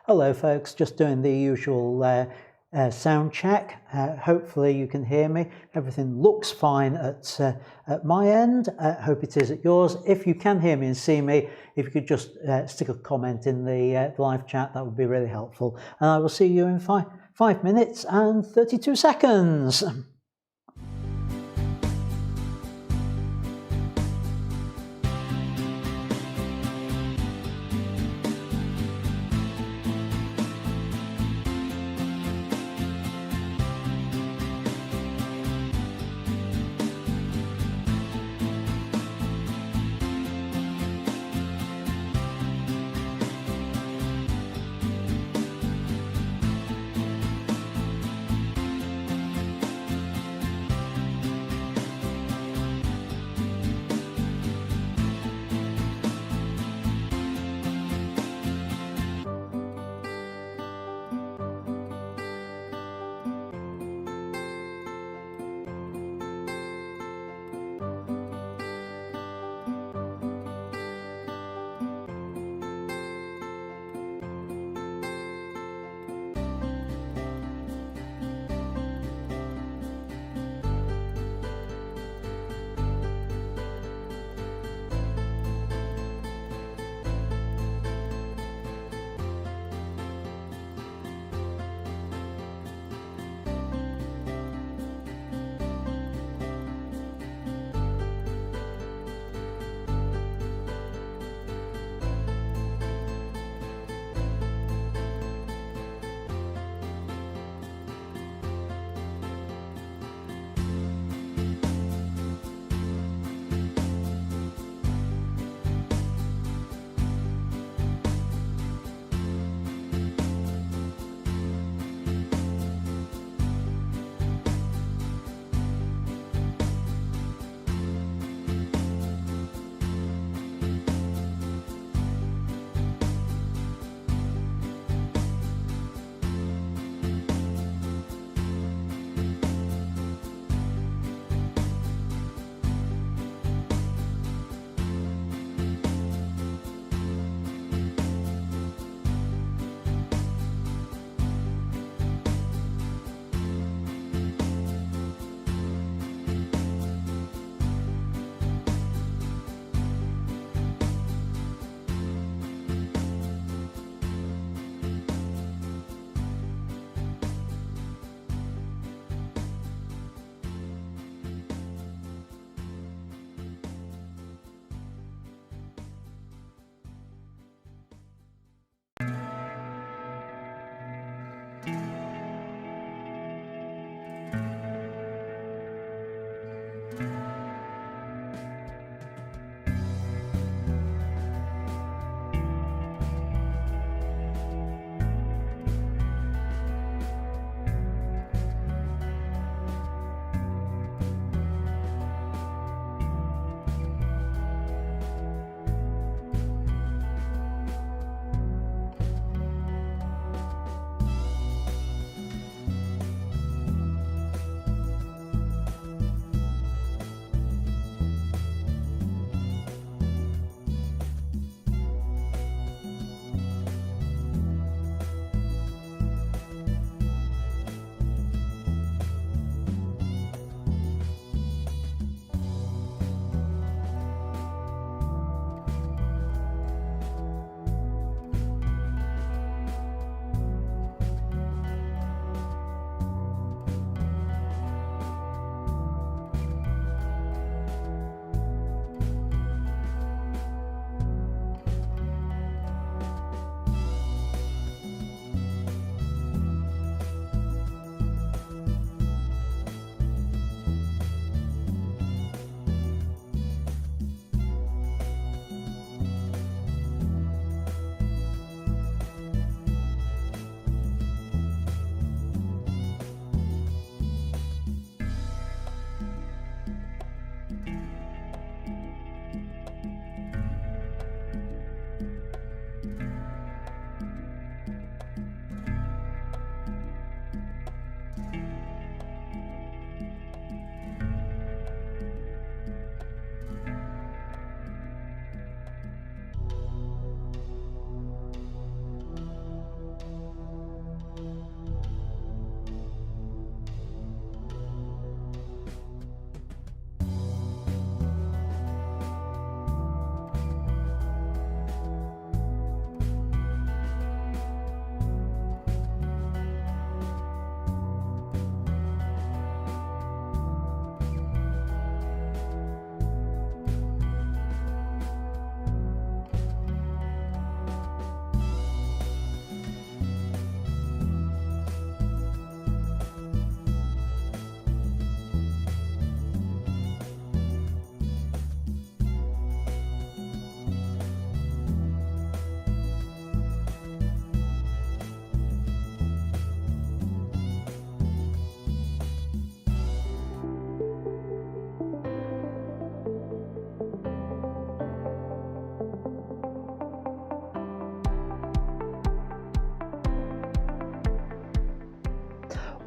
Hello folks, just doing the usual sound check. Hopefully you can hear me. Everything looks fine at my end. Hope it is at yours. If you can hear me and see me, if you could just stick a comment in the live chat, that would be really helpful. And I will see you in 5 minutes and 32 seconds.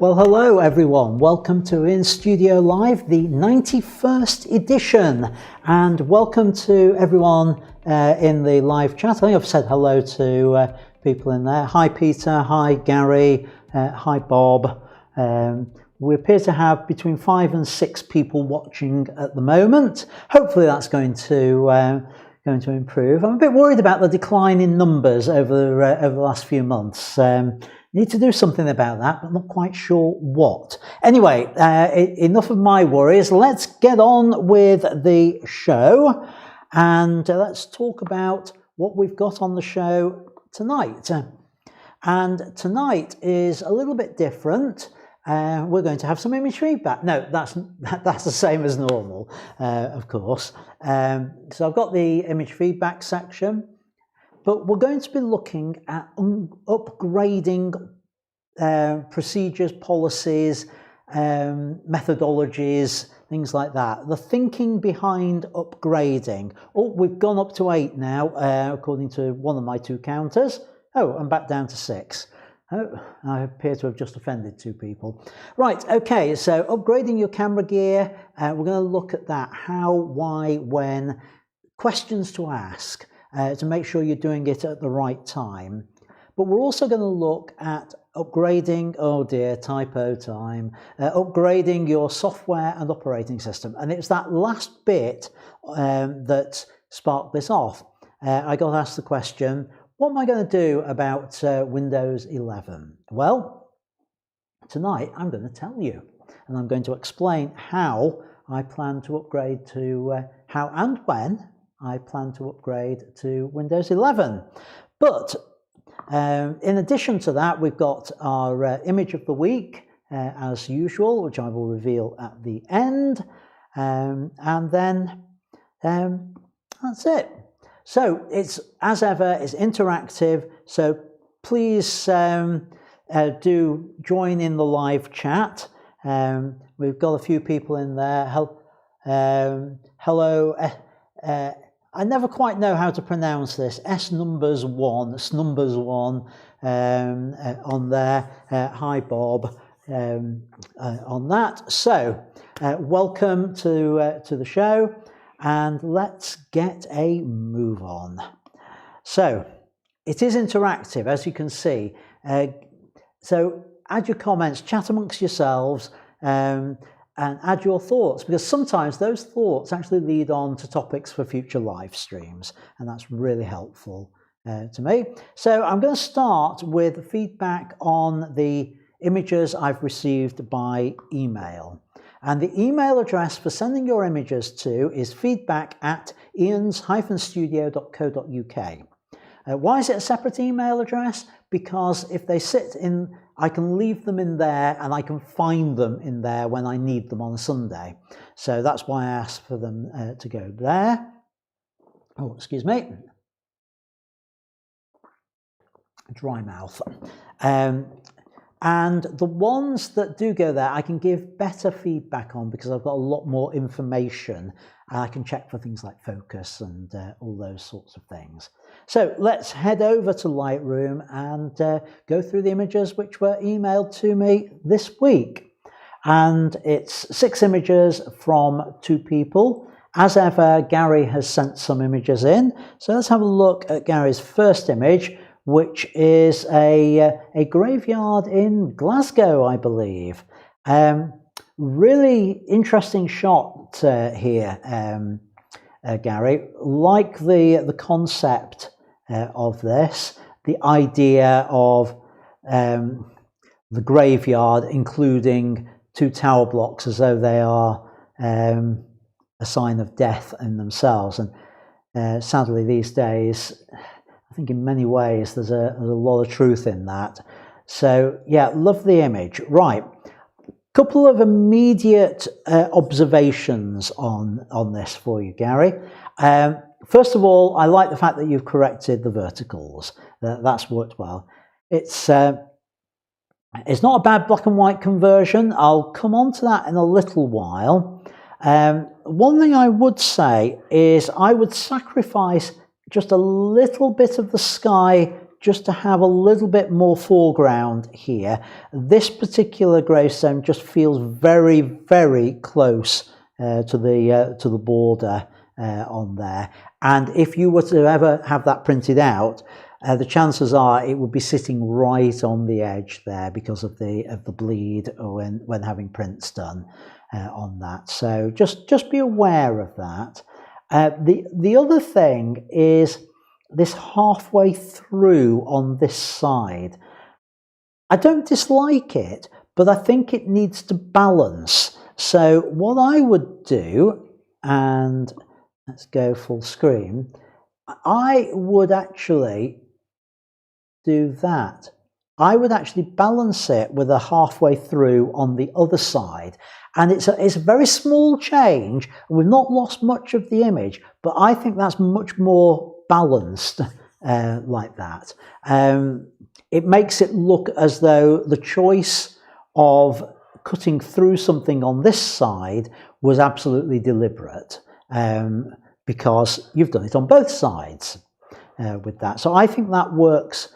Well, hello everyone. Welcome to In Studio Live, the 91st edition, and welcome to everyone in the live chat. I think I've said hello to people in there. Hi Peter, hi Gary, hi Bob. We appear to have between 5 and 6 people watching at the moment. Hopefully that's going to improve. I'm a bit worried about the decline in numbers over the last few months. Need to do something about that, but not quite sure what. Anyway, enough of my worries. Let's get on with the show, and let's talk about what we've got on the show tonight. And tonight is a little bit different. We're going to have some image feedback. No, that's the same as normal, of course. So I've got the image feedback section. But we're going to be looking at upgrading procedures, policies, methodologies, things like that. The thinking behind upgrading. Oh, we've gone up to 8 now, according to one of my 2 counters. Oh, I'm back down to 6. Oh, I appear to have just offended 2 people. Right, okay, so upgrading your camera gear. We're going to look at that. How, why, when, questions to ask. To make sure you're doing it at the right time. But we're also going to look at upgrading, oh dear, typo time, upgrading your software and operating system. And it's that last bit that sparked this off. I got asked the question, what am I going to do about Windows 11? Well, tonight I'm going to tell you, and I'm going to explain how I plan to upgrade to, how and when I plan to upgrade to Windows 11. But in addition to that, we've got our image of the week, as usual, which I will reveal at the end. And then that's it. So it's, as ever, it's interactive. So please do join in the live chat. We've got a few people in there. Hello. I never quite know how to pronounce this. Snumbers 1 on there. Hi Bob on that. So welcome to the show, and let's get a move on. So it is interactive, as you can see. So add your comments, chat amongst yourselves. And add your thoughts, because sometimes those thoughts actually lead on to topics for future live streams, and that's really helpful to me. So I'm going to start with feedback on the images I've received by email. And the email address for sending your images to is feedback@ians-studio.co.uk. Why is it a separate email address? Because if they sit in, I can leave them in there and I can find them in there when I need them on a Sunday. So that's why I asked for them to go there. Oh, excuse me. Dry mouth. And the ones that do go there, I can give better feedback on because I've got a lot more information. And I can check for things like focus and all those sorts of things. So let's head over to Lightroom and go through the images which were emailed to me this week. And it's 6 images from 2 people. As ever, Gary has sent some images in. So let's have a look at Gary's first image, which is a graveyard in Glasgow, I believe. Really interesting shot here, Gary. Like the concept of this, the idea of the graveyard including 2 tower blocks as though they are a sign of death in themselves. And sadly these days, I think in many ways there's a lot of truth in that. So yeah, love the image. Right, couple of immediate observations on this for you, Gary. First of all, I like the fact that you've corrected the verticals. That's worked well. It's not a bad black and white conversion. I'll come on to that in a little while. One thing I would say is I would sacrifice just a little bit of the sky just to have a little bit more foreground here. This particular gravestone just feels very, very close to the border on there. And if you were to ever have that printed out, the chances are it would be sitting right on the edge there because of the bleed when having prints done on that. So just be aware of that. The other thing is this halfway through on this side. I don't dislike it, but I think it needs to balance. So what I would do, and let's go full screen, I would actually do that. I would actually balance it with a halfway through on the other side. And it's a very small change. We've not lost much of the image, but I think that's much more balanced like that. It makes it look as though the choice of cutting through something on this side was absolutely deliberate, because you've done it on both sides with that. So I think that works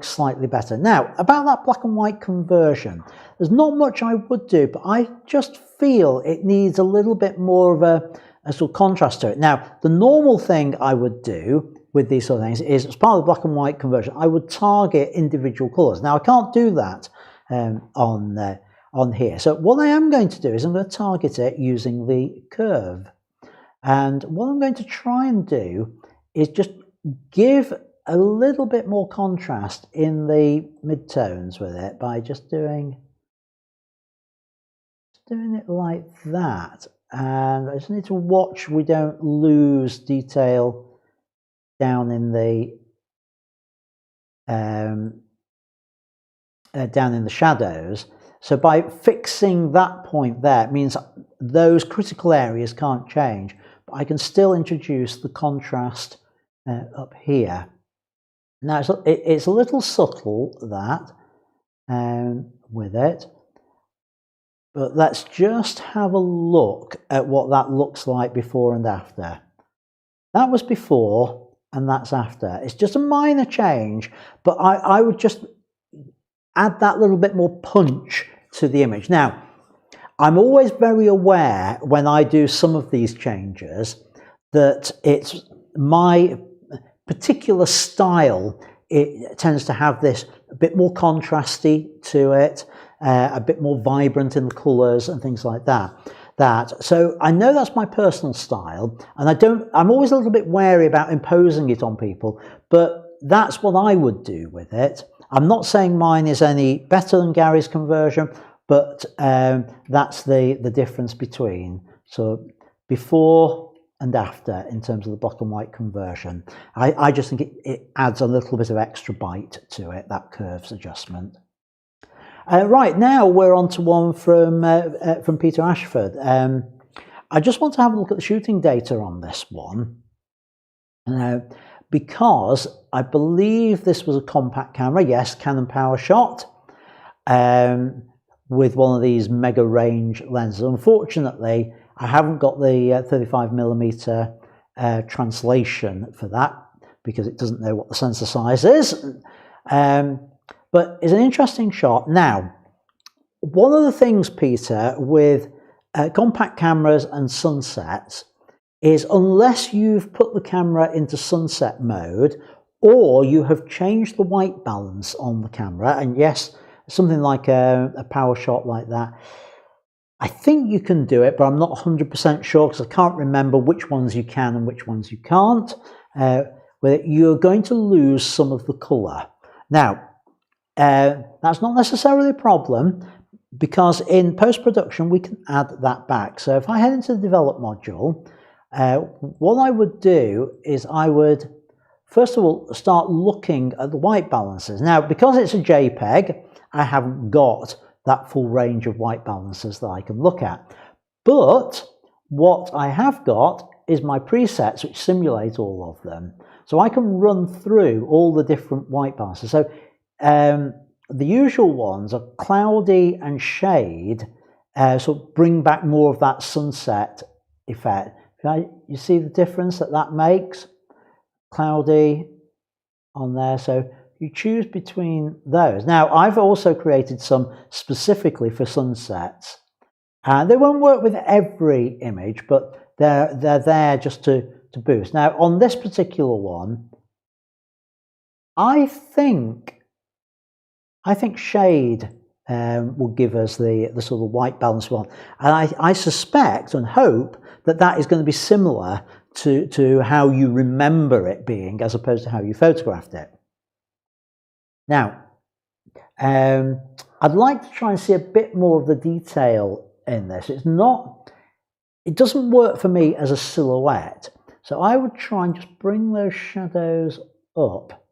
slightly better. Now, about that black and white conversion, there's not much I would do, but I just feel it needs a little bit more of a sort of contrast to it. Now, the normal thing I would do with these sort of things is, as part of the black and white conversion, I would target individual colours. Now, I can't do that on here. So what I am going to do is I'm going to target it using the curve. And what I'm going to try and do is just give a little bit more contrast in the midtones with it by just doing it like that. And I just need to watch we don't lose detail down in the shadows. So by fixing that point there, it means those critical areas can't change, but I can still introduce the contrast up here. Now it's a little subtle that with it, but let's just have a look at what that looks like before and after. That was before and that's after. It's just a minor change, but I would just add that little bit more punch to the image. Now, I'm always very aware when I do some of these changes that it's my particular style. It tends to have this a bit more contrasty to it, a bit more vibrant in the colours and things like that. So I know that's my personal style, and I'm always a little bit wary about imposing it on people, but that's what I would do with it. I'm not saying mine is any better than Gary's conversion, but that's the difference between. So before and after in terms of the black and white conversion. I just think it adds a little bit of extra bite to it, that curves adjustment. Right, now we're on to one from Peter Ashford. I just want to have a look at the shooting data on this one, because I believe this was a compact camera, yes, Canon PowerShot, with one of these mega range lenses. Unfortunately, I haven't got the 35mm translation for that because it doesn't know what the sensor size is. But it's an interesting shot. Now, one of the things, Peter, with compact cameras and sunsets is unless you've put the camera into sunset mode or you have changed the white balance on the camera, and yes, something like a PowerShot like that, I think you can do it, but I'm not 100% sure because I can't remember which ones you can and which ones you can't. You're going to lose some of the colour. Now, that's not necessarily a problem because in post-production we can add that back. So if I head into the develop module, what I would do is I would first of all start looking at the white balances. Now, because it's a JPEG, I haven't got that full range of white balances that I can look at. But what I have got is my presets which simulate all of them. So I can run through all the different white balances. So the usual ones are cloudy and shade, so bring back more of that sunset effect. You see the difference that makes? Cloudy on there, so you choose between those. Now, I've also created some specifically for sunsets. And they won't work with every image, but they're there just to boost. Now, on this particular one, I think shade will give us the sort of white balance one. And I suspect and hope that that is going to be similar to how you remember it being as opposed to how you photographed it. Now, I'd like to try and see a bit more of the detail in this. It doesn't work for me as a silhouette. So I would try and just bring those shadows up.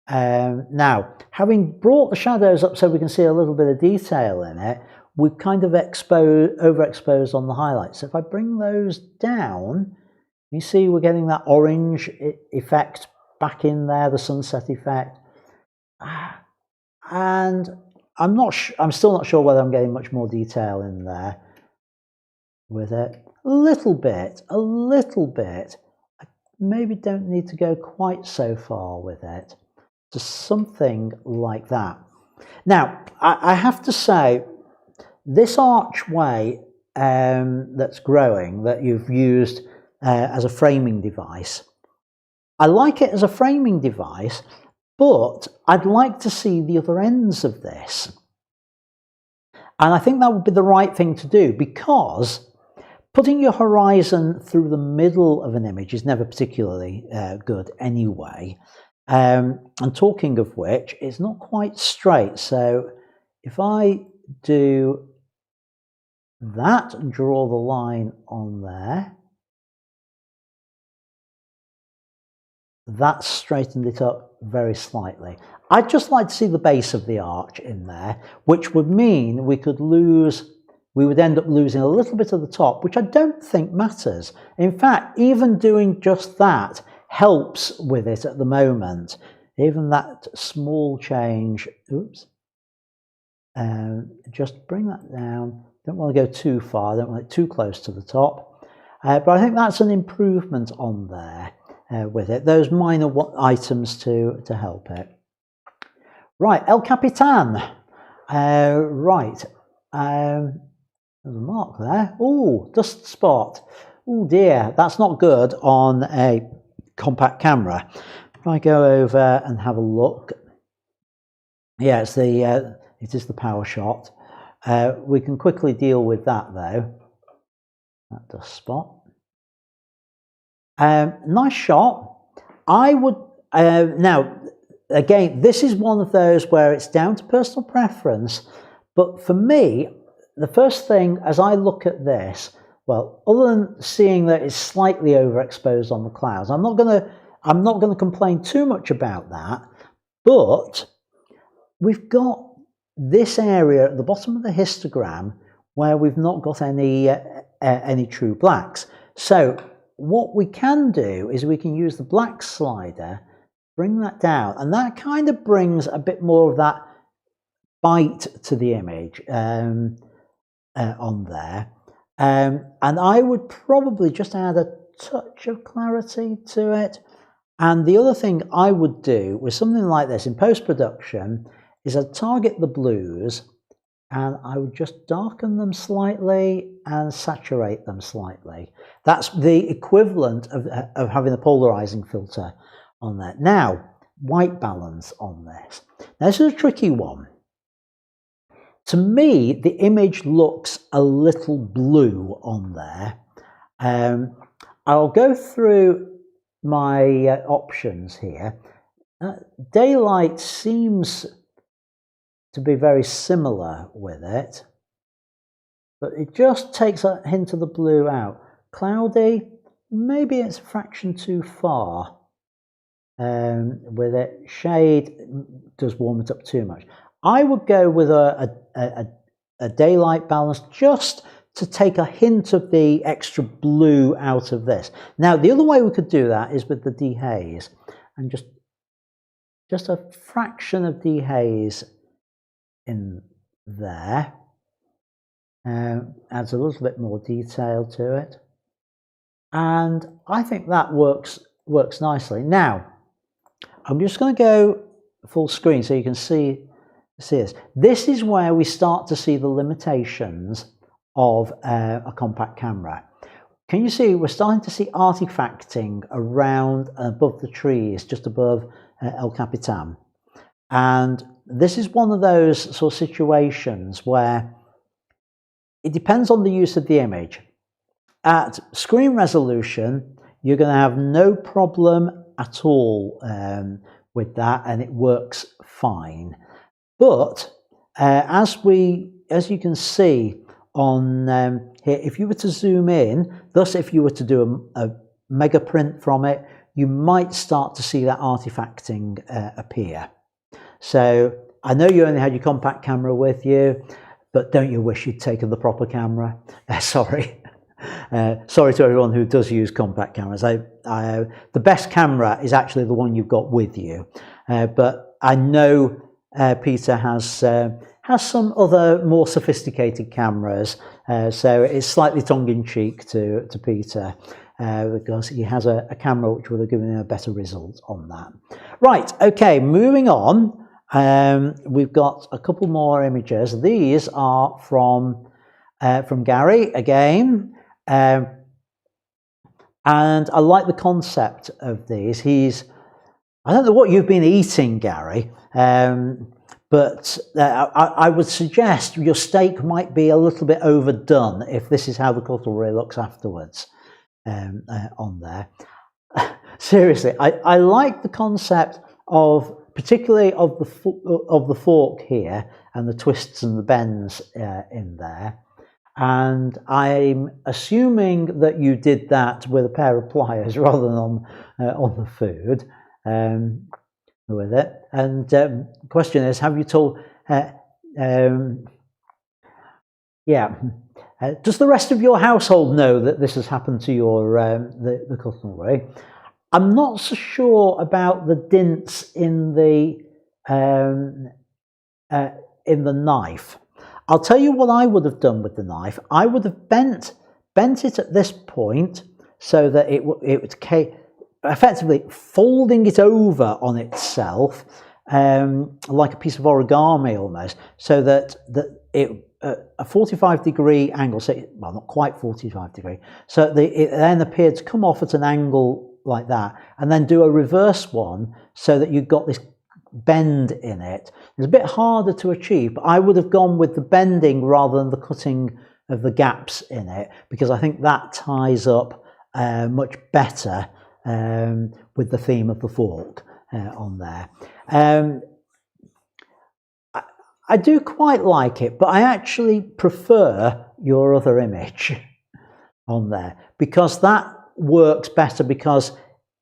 Now, having brought the shadows up so we can see a little bit of detail in it, we've kind of overexposed on the highlights. So if I bring those down, you see we're getting that orange effect back in there, the sunset effect. And I'm still not sure whether I'm getting much more detail in there with it. A little bit. I maybe don't need to go quite so far with it. Just something like that. Now, I have to say, this archway that's growing, that you've used as a framing device, I like it as a framing device, but I'd like to see the other ends of this. And I think that would be the right thing to do, because putting your horizon through the middle of an image is never particularly good anyway. And talking of which, it's not quite straight. So if I do that and draw the line on there, that's straightened it up very slightly. I'd just like to see the base of the arch in there, which would mean we would end up losing a little bit of the top, which I don't think matters. In fact, even doing just that helps with it at the moment. Even that small change, just bring that down. Don't want to go too far, don't want it too close to the top. But I think that's an improvement on there with it. Those minor items to help it. Right, El Capitan. Right, there's a mark there. Oh, dust spot. Oh dear, that's not good on a compact camera. If I go over and have a look, yeah, it is the power shot. We can quickly deal with that though. That dust spot. Nice shot. I would now again, this is one of those where it's down to personal preference, but for me, the first thing as I look at this, well, other than seeing that it's slightly overexposed on the clouds, I'm not going to complain too much about that, but we've got this area at the bottom of the histogram where we've not got any true blacks. So what we can do is we can use the black slider, bring that down, and that kind of brings a bit more of that bite to the image on there. And I would probably just add a touch of clarity to it. And the other thing I would do with something like this in post-production is I'd target the blues and I would just darken them slightly and saturate them slightly. That's the equivalent of having a polarizing filter on there. Now, white balance on this. Now, this is a tricky one. To me, the image looks a little blue on there. I'll go through my options here. Daylight seems to be very similar with it, but it just takes a hint of the blue out. Cloudy, maybe it's a fraction too far with it. Shade does warm it up too much. I would go with a daylight balance just to take a hint of the extra blue out of this. Now, the other way we could do that is with the dehaze, and just a fraction of dehaze in there. Adds a little bit more detail to it. And I think that works nicely. Now, I'm just going to go full screen so you can see this. This is where we start to see the limitations of a compact camera. Can you see we're starting to see artifacting around above the trees, just above El Capitan? And this is one of those sort of situations where it depends on the use of the image. At screen resolution, you're going to have no problem at all with that, and it works fine. But as you can see on here, if you were to zoom in, thus if you were to do a mega print from it, you might start to see that artifacting appear. So I know you only had your compact camera with you, but don't you wish you'd taken the proper camera? Sorry. Sorry to everyone who does use compact cameras. The best camera is actually the one you've got with you. But I know Peter has some other more sophisticated cameras, so it's slightly tongue-in-cheek to Peter because he has a camera which would have given him a better result on that. Right, okay, moving on. We've got a couple more images. These are from Gary again, and I like the concept of these. I don't know what you've been eating, Gary, but I would suggest your steak might be a little bit overdone if this is how the cutlery looks afterwards on there. Seriously, I like the concept of, particularly of the fork here and the twists and the bends in there. And I'm assuming that you did that with a pair of pliers rather than on the food with it. And the question is, have you told? Does the rest of your household know that this has happened to your the cutlery? I'm not so sure about the dints in the knife. I'll tell you what I would have done with the knife. I would have bent it at this point so that it would effectively folding it over on itself like a piece of origami almost, so that it a 45-degree angle, so well, not quite 45 degree, so it then appeared to come off at an angle like that, and then do a reverse one so that you've got this bend in it. It's a bit harder to achieve, but I would have gone with the bending rather than the cutting of the gaps in it, because I think that ties up much better with the theme of the fork on there. I do quite like it, but I actually prefer your other image on there, because that works better, because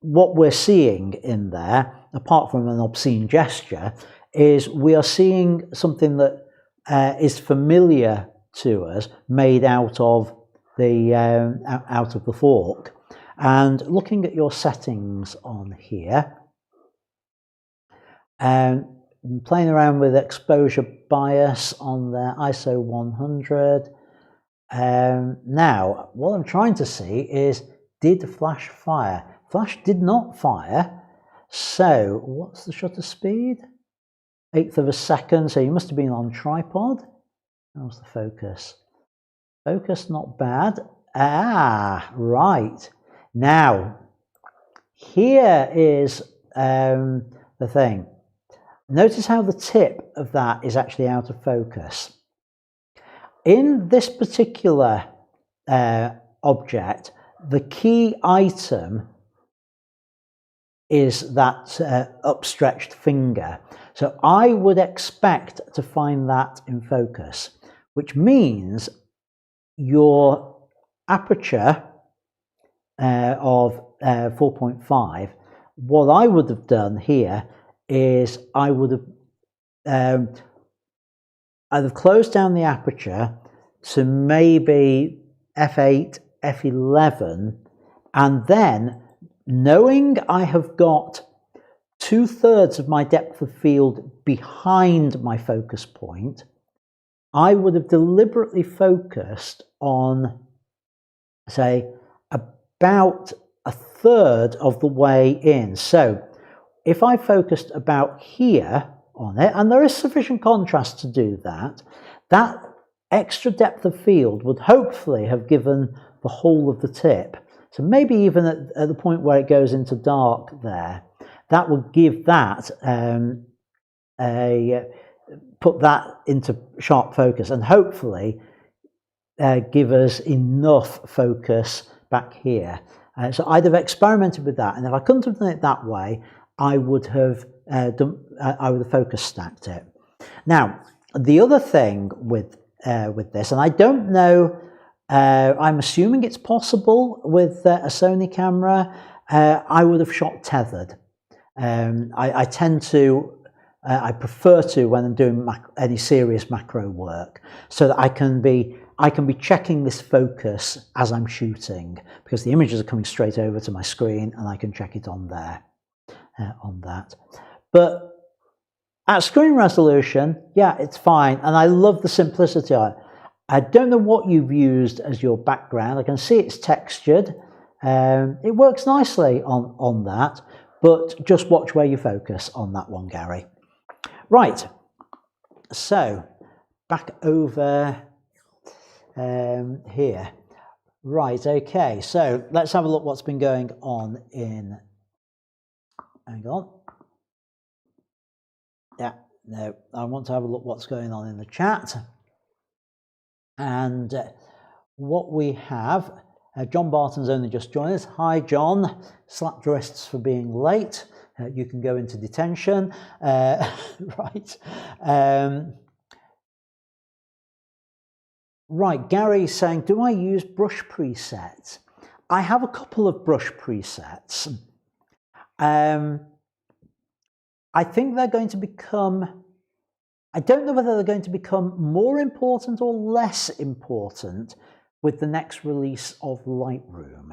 what we're seeing in there, apart from an obscene gesture, is we are seeing something that is familiar to us, made out of the fork. And looking at your settings on here, and playing around with exposure bias on the ISO 100. Now, what I'm trying to see is, did flash fire? Flash did not fire. So what's the shutter speed? 1/8 of a second. So you must have been on tripod. How's the focus? Focus not bad. Ah, right. Now, here is the thing. Notice how the tip of that is actually out of focus. In this particular object, the key item is that upstretched finger. So I would expect to find that in focus, which means your aperture of 4.5, what I would have done here is I would have I'd have closed down the aperture to maybe f8, f11, and then, knowing I have got 2/3 of my depth of field behind my focus point, I would have deliberately focused on, say, about 1/3 of the way in. So if I focused about here on it, and there is sufficient contrast to do that, that extra depth of field would hopefully have given the whole of the tip. So maybe even at the point where it goes into dark there, that would give that put that into sharp focus, and hopefully give us enough focus back here. So I'd have experimented with that, and if I couldn't have done it that way, I would have focus stacked it. Now, the other thing with this, and I don't know, I'm assuming it's possible with a Sony camera, I would have shot tethered. I tend to, I prefer to when I'm doing any serious macro work, so that I can be checking this focus as I'm shooting, because the images are coming straight over to my screen and I can check it on there, on that. But at screen resolution, yeah, it's fine, and I love the simplicity of it. I don't know what you've used as your background. I can see it's textured. It works nicely on that, but just watch where you focus on that one, Gary. Right, so back over here. Right, okay, so let's have a look what's been going on in, hang on. Yeah, no, I want to have a look what's going on in the chat. And what we have, John Barton's only just joined us. Hi, John. Slapped your wrists for being late. You can go into detention. Right. Right, Gary's saying, do I use brush presets? I have a couple of brush presets. I think they're going to become, I don't know whether they're going to become more important or less important with the next release of Lightroom.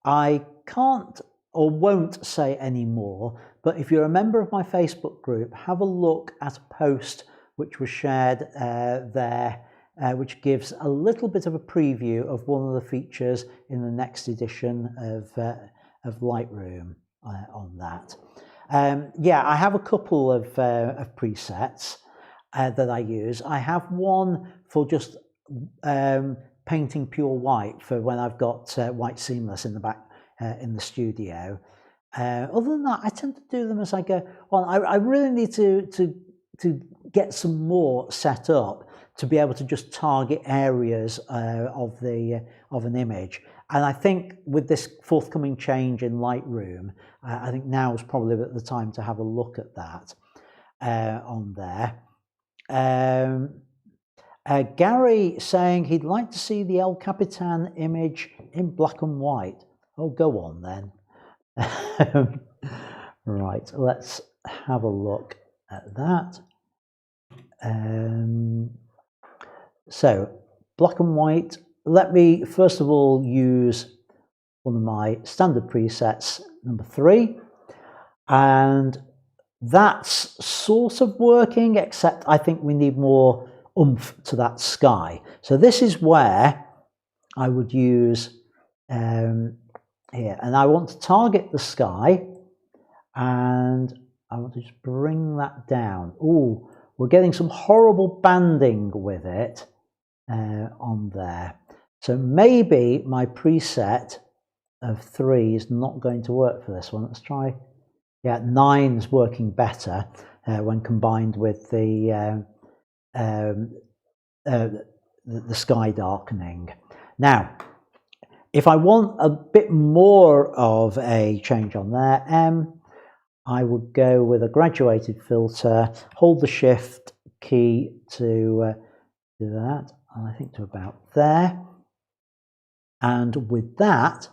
I can't or won't say any more, but if you're a member of my Facebook group, have a look at a post which was shared there, which gives a little bit of a preview of one of the features in the next edition of Lightroom on that. Yeah, I have a couple of presets that I use. I have one for just painting pure white for when I've got white seamless in the back in the studio. Other than that, I tend to do them as I go on. I really need to get some more set up to be able to just target areas of an image. And I think with this forthcoming change in Lightroom, I think now is probably the time to have a look at that on there. Gary saying he'd like to see the El Capitan image in black and white. Oh, go on then. Right, let's have a look at that. So, black and white. Let me first of all use one of my standard presets, number 3, and that's sort of working, except I think we need more oomph to that sky. So this is where I would use here, and I want to target the sky, and I want to just bring that down. Oh, we're getting some horrible banding with it on there. So maybe my preset of 3 is not going to work for this one. Let's try, yeah, 9 is working better when combined with the sky darkening. Now, if I want a bit more of a change on there, I would go with a graduated filter, hold the shift key to do that, and I think to about there. And with that,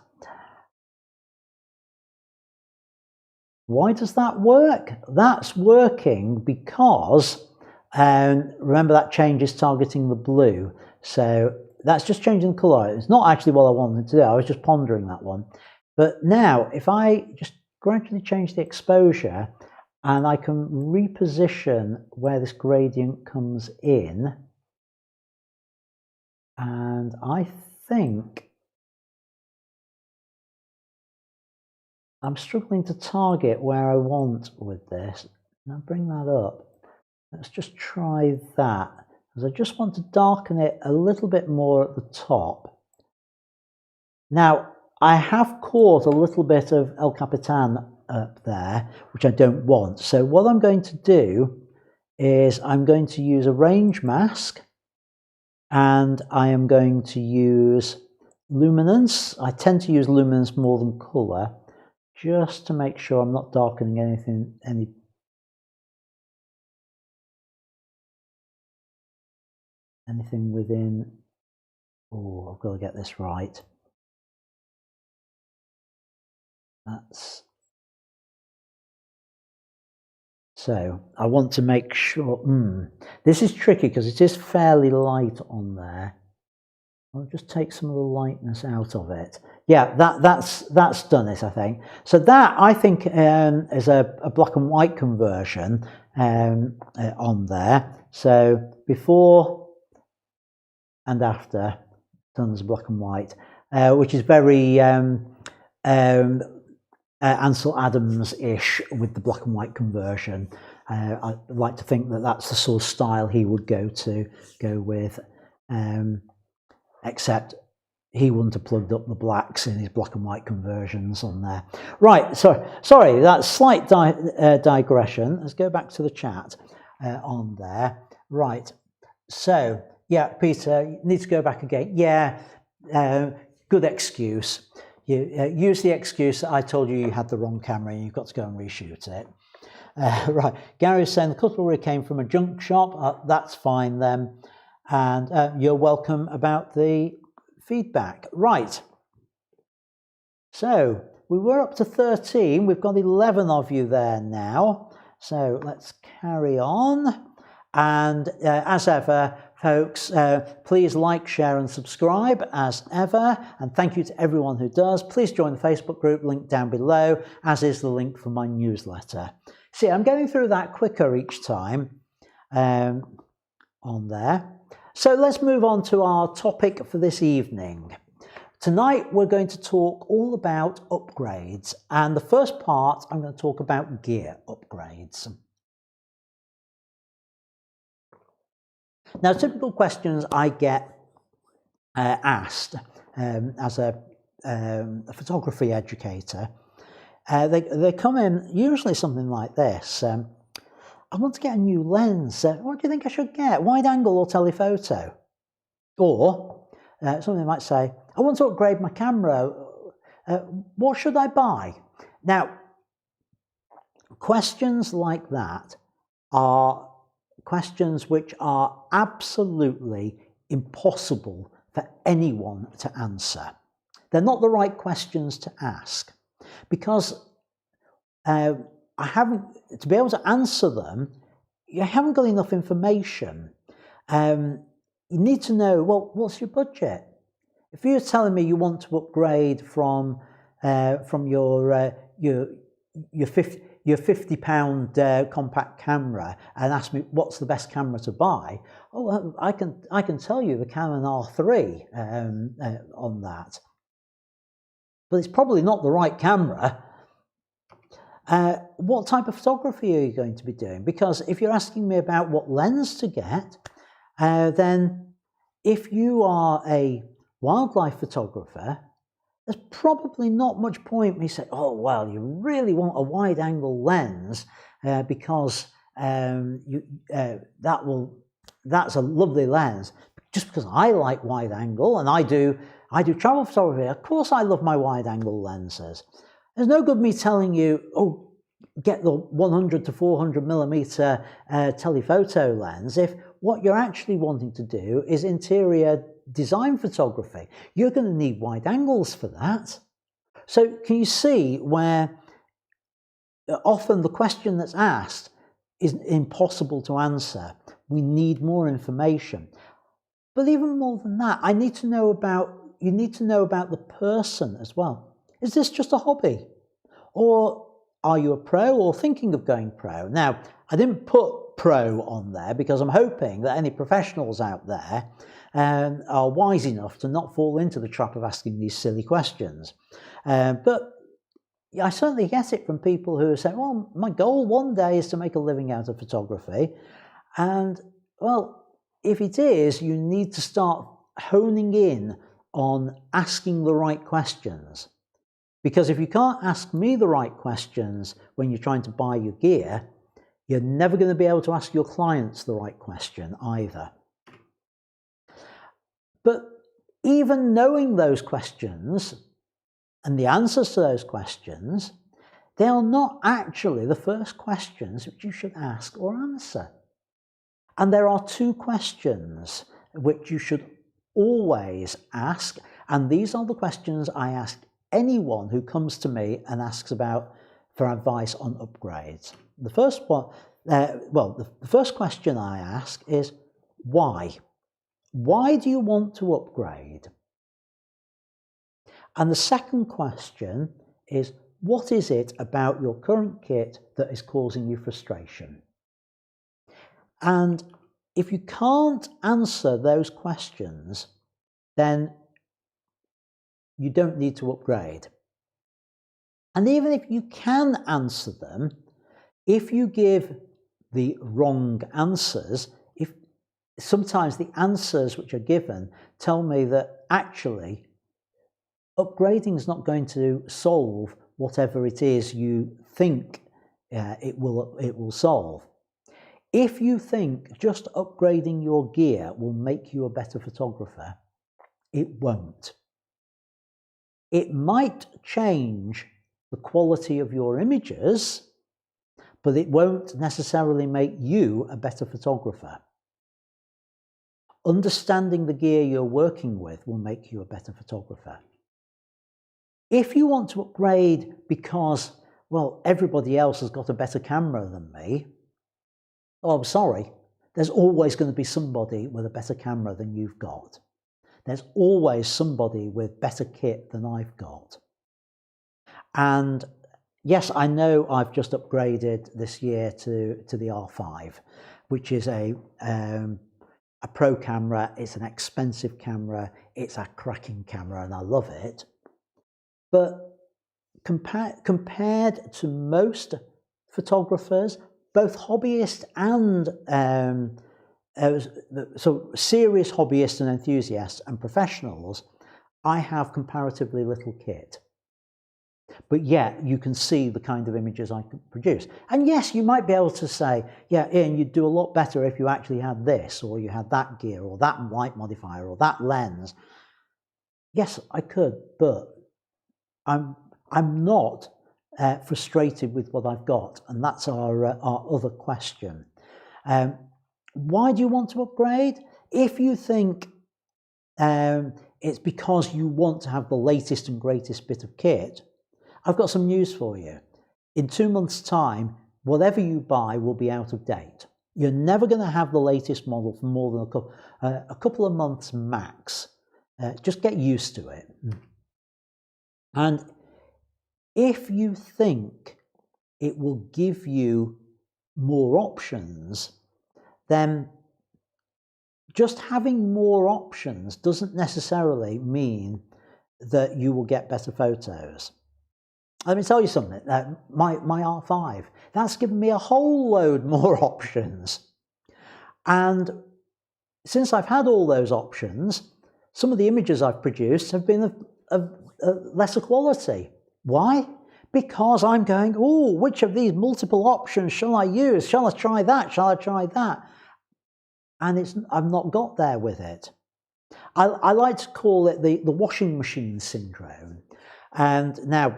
why does that work? That's working because, remember that change is targeting the blue. So that's just changing the colour. It's not actually what I wanted to do. I was just pondering that one. But now, if I just gradually change the exposure, and I can reposition where this gradient comes in, and I think I'm struggling to target where I want with this. Now bring that up. Let's just try that, because I just want to darken it a little bit more at the top. Now, I have caught a little bit of El Capitan up there, which I don't want. So what I'm going to do is I'm going to use a range mask, and I am going to use luminance. I tend to use luminance more than colour, just to make sure I'm not darkening anything within. Oh, I've got to get this right. That's so I want to make sure. This is tricky because it is fairly light on there. I'll just take some of the lightness out of it. Yeah, that's done it, I think. So that, I think, is a black and white conversion on there. So before and after, done as black and white, which is very Ansel Adams-ish with the black and white conversion. I like to think that that's the sort of style he would go with. Except he wouldn't have plugged up the blacks in his black and white conversions on there. Right, so sorry, that's slight digression. Let's go back to the chat on there. Right, so yeah, Peter, you need to go back again. Yeah, good excuse. You use the excuse that I told you had the wrong camera and you've got to go and reshoot it. Right, Gary's saying the cutlery came from a junk shop. That's fine then. And you're welcome about the feedback. Right. So we were up to 13. We've got 11 of you there now. So let's carry on. And as ever, folks, please like, share and subscribe as ever. And thank you to everyone who does. Please join the Facebook group, link down below, as is the link for my newsletter. See, I'm going through that quicker each time on there. So let's move on to our topic for this evening. Tonight we're going to talk all about upgrades, and the first part I'm going to talk about gear upgrades. Now, typical questions I get asked as a photography educator, they come in usually something like this. I want to get a new lens. What do you think I should get? Wide angle or telephoto? Or somebody might say, I want to upgrade my camera. What should I buy? Now, questions like that are questions which are absolutely impossible for anyone to answer. They're not the right questions to ask because to be able to answer them, you haven't got enough information. You need to know, well, what's your budget? If you're telling me you want to upgrade from your £50 compact camera and ask me what's the best camera to buy, oh, I can tell you the Canon R3 on that, but it's probably not the right camera. What type of photography are you going to be doing? Because if you're asking me about what lens to get, then if you are a wildlife photographer, there's probably not much point me saying, oh, well, you really want a wide angle lens because that's a lovely lens. Just because I like wide angle and I do travel photography, of course I love my wide angle lenses. There's no good me telling you, oh, get the 100 to 400 millimeter telephoto lens if what you're actually wanting to do is interior design photography. You're going to need wide angles for that. So can you see where often the question that's asked is impossible to answer? We need more information. But even more than that, you need to know about the person as well. Is this just a hobby? Or are you a pro or thinking of going pro? Now, I didn't put pro on there because I'm hoping that any professionals out there are wise enough to not fall into the trap of asking these silly questions. But I certainly get it from people who say, well, my goal one day is to make a living out of photography. And well, if it is, you need to start honing in on asking the right questions. Because if you can't ask me the right questions when you're trying to buy your gear, you're never going to be able to ask your clients the right question either. But even knowing those questions and the answers to those questions, they are not actually the first questions which you should ask or answer. And there are two questions which you should always ask, and these are the questions I ask anyone who comes to me and asks for advice on upgrades. The first one, the first question I ask is why? Why do you want to upgrade? And the second question is, what is it about your current kit that is causing you frustration? And if you can't answer those questions, then you don't need to upgrade. And even if you can answer them, if you give the wrong answers, sometimes the answers which are given tell me that actually upgrading is not going to solve whatever it is you think it will solve. If you think just upgrading your gear will make you a better photographer, it won't. It might change the quality of your images, but it won't necessarily make you a better photographer. Understanding the gear you're working with will make you a better photographer. If you want to upgrade because, well, everybody else has got a better camera than me, oh, I'm sorry, there's always going to be somebody with a better camera than you've got. There's always somebody with better kit than I've got. And yes, I know I've just upgraded this year to the R5, which is a pro camera. It's an expensive camera. It's a cracking camera, and I love it. But compared to most photographers, both hobbyists and so serious hobbyists and enthusiasts and professionals, I have comparatively little kit. But yet you can see the kind of images I can produce. And yes, you might be able to say, yeah, Ian, you'd do a lot better if you actually had this, or you had that gear, or that light modifier, or that lens. Yes, I could, but I'm not frustrated with what I've got, and that's our other question. Why do you want to upgrade? If you think it's because you want to have the latest and greatest bit of kit, I've got some news for you. In 2 months' time, whatever you buy will be out of date. You're never going to have the latest model for more than a couple of months max. Just get used to it. And if you think it will give you more options, then just having more options doesn't necessarily mean that you will get better photos. Let me tell you something, my R5, that's given me a whole load more options. And since I've had all those options, some of the images I've produced have been of lesser quality. Why? Because I'm going, oh, which of these multiple options shall I use? Shall I try that? Shall I try that? And I've not got there with it. I like to call it the washing machine syndrome. And now,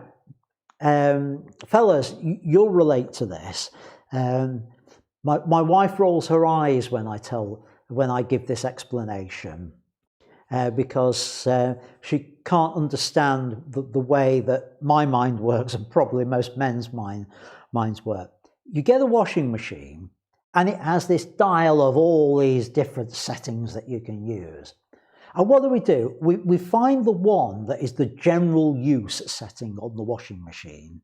fellas, you'll relate to this. My wife rolls her eyes when I give this explanation because she can't understand the way that my mind works, and probably most men's minds work. You get a washing machine, and it has this dial of all these different settings that you can use. And what do? We find the one that is the general use setting on the washing machine.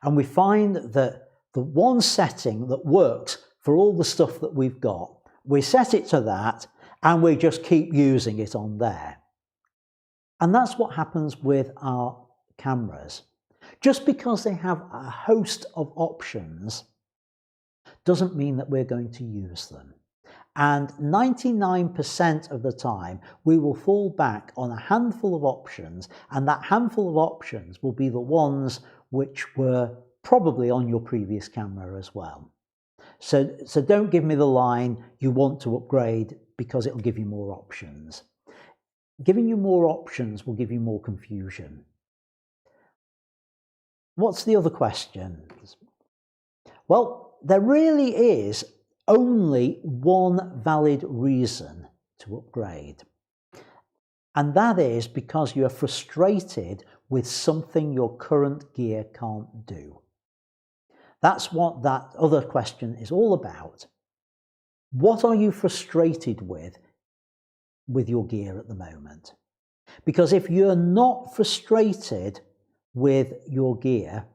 And we find that the one setting that works for all the stuff that we've got, we set it to that, and we just keep using it on there. And that's what happens with our cameras. Just because they have a host of options doesn't mean that we're going to use them. And 99% of the time, we will fall back on a handful of options, and that handful of options will be the ones which were probably on your previous camera as well. So don't give me the line, you want to upgrade because it'll give you more options. Giving you more options will give you more confusion. What's the other question? Well, there really is only one valid reason to upgrade. And that is because you are frustrated with something your current gear can't do. That's what that other question is all about. What are you frustrated with your gear at the moment? Because if you're not frustrated with your gear,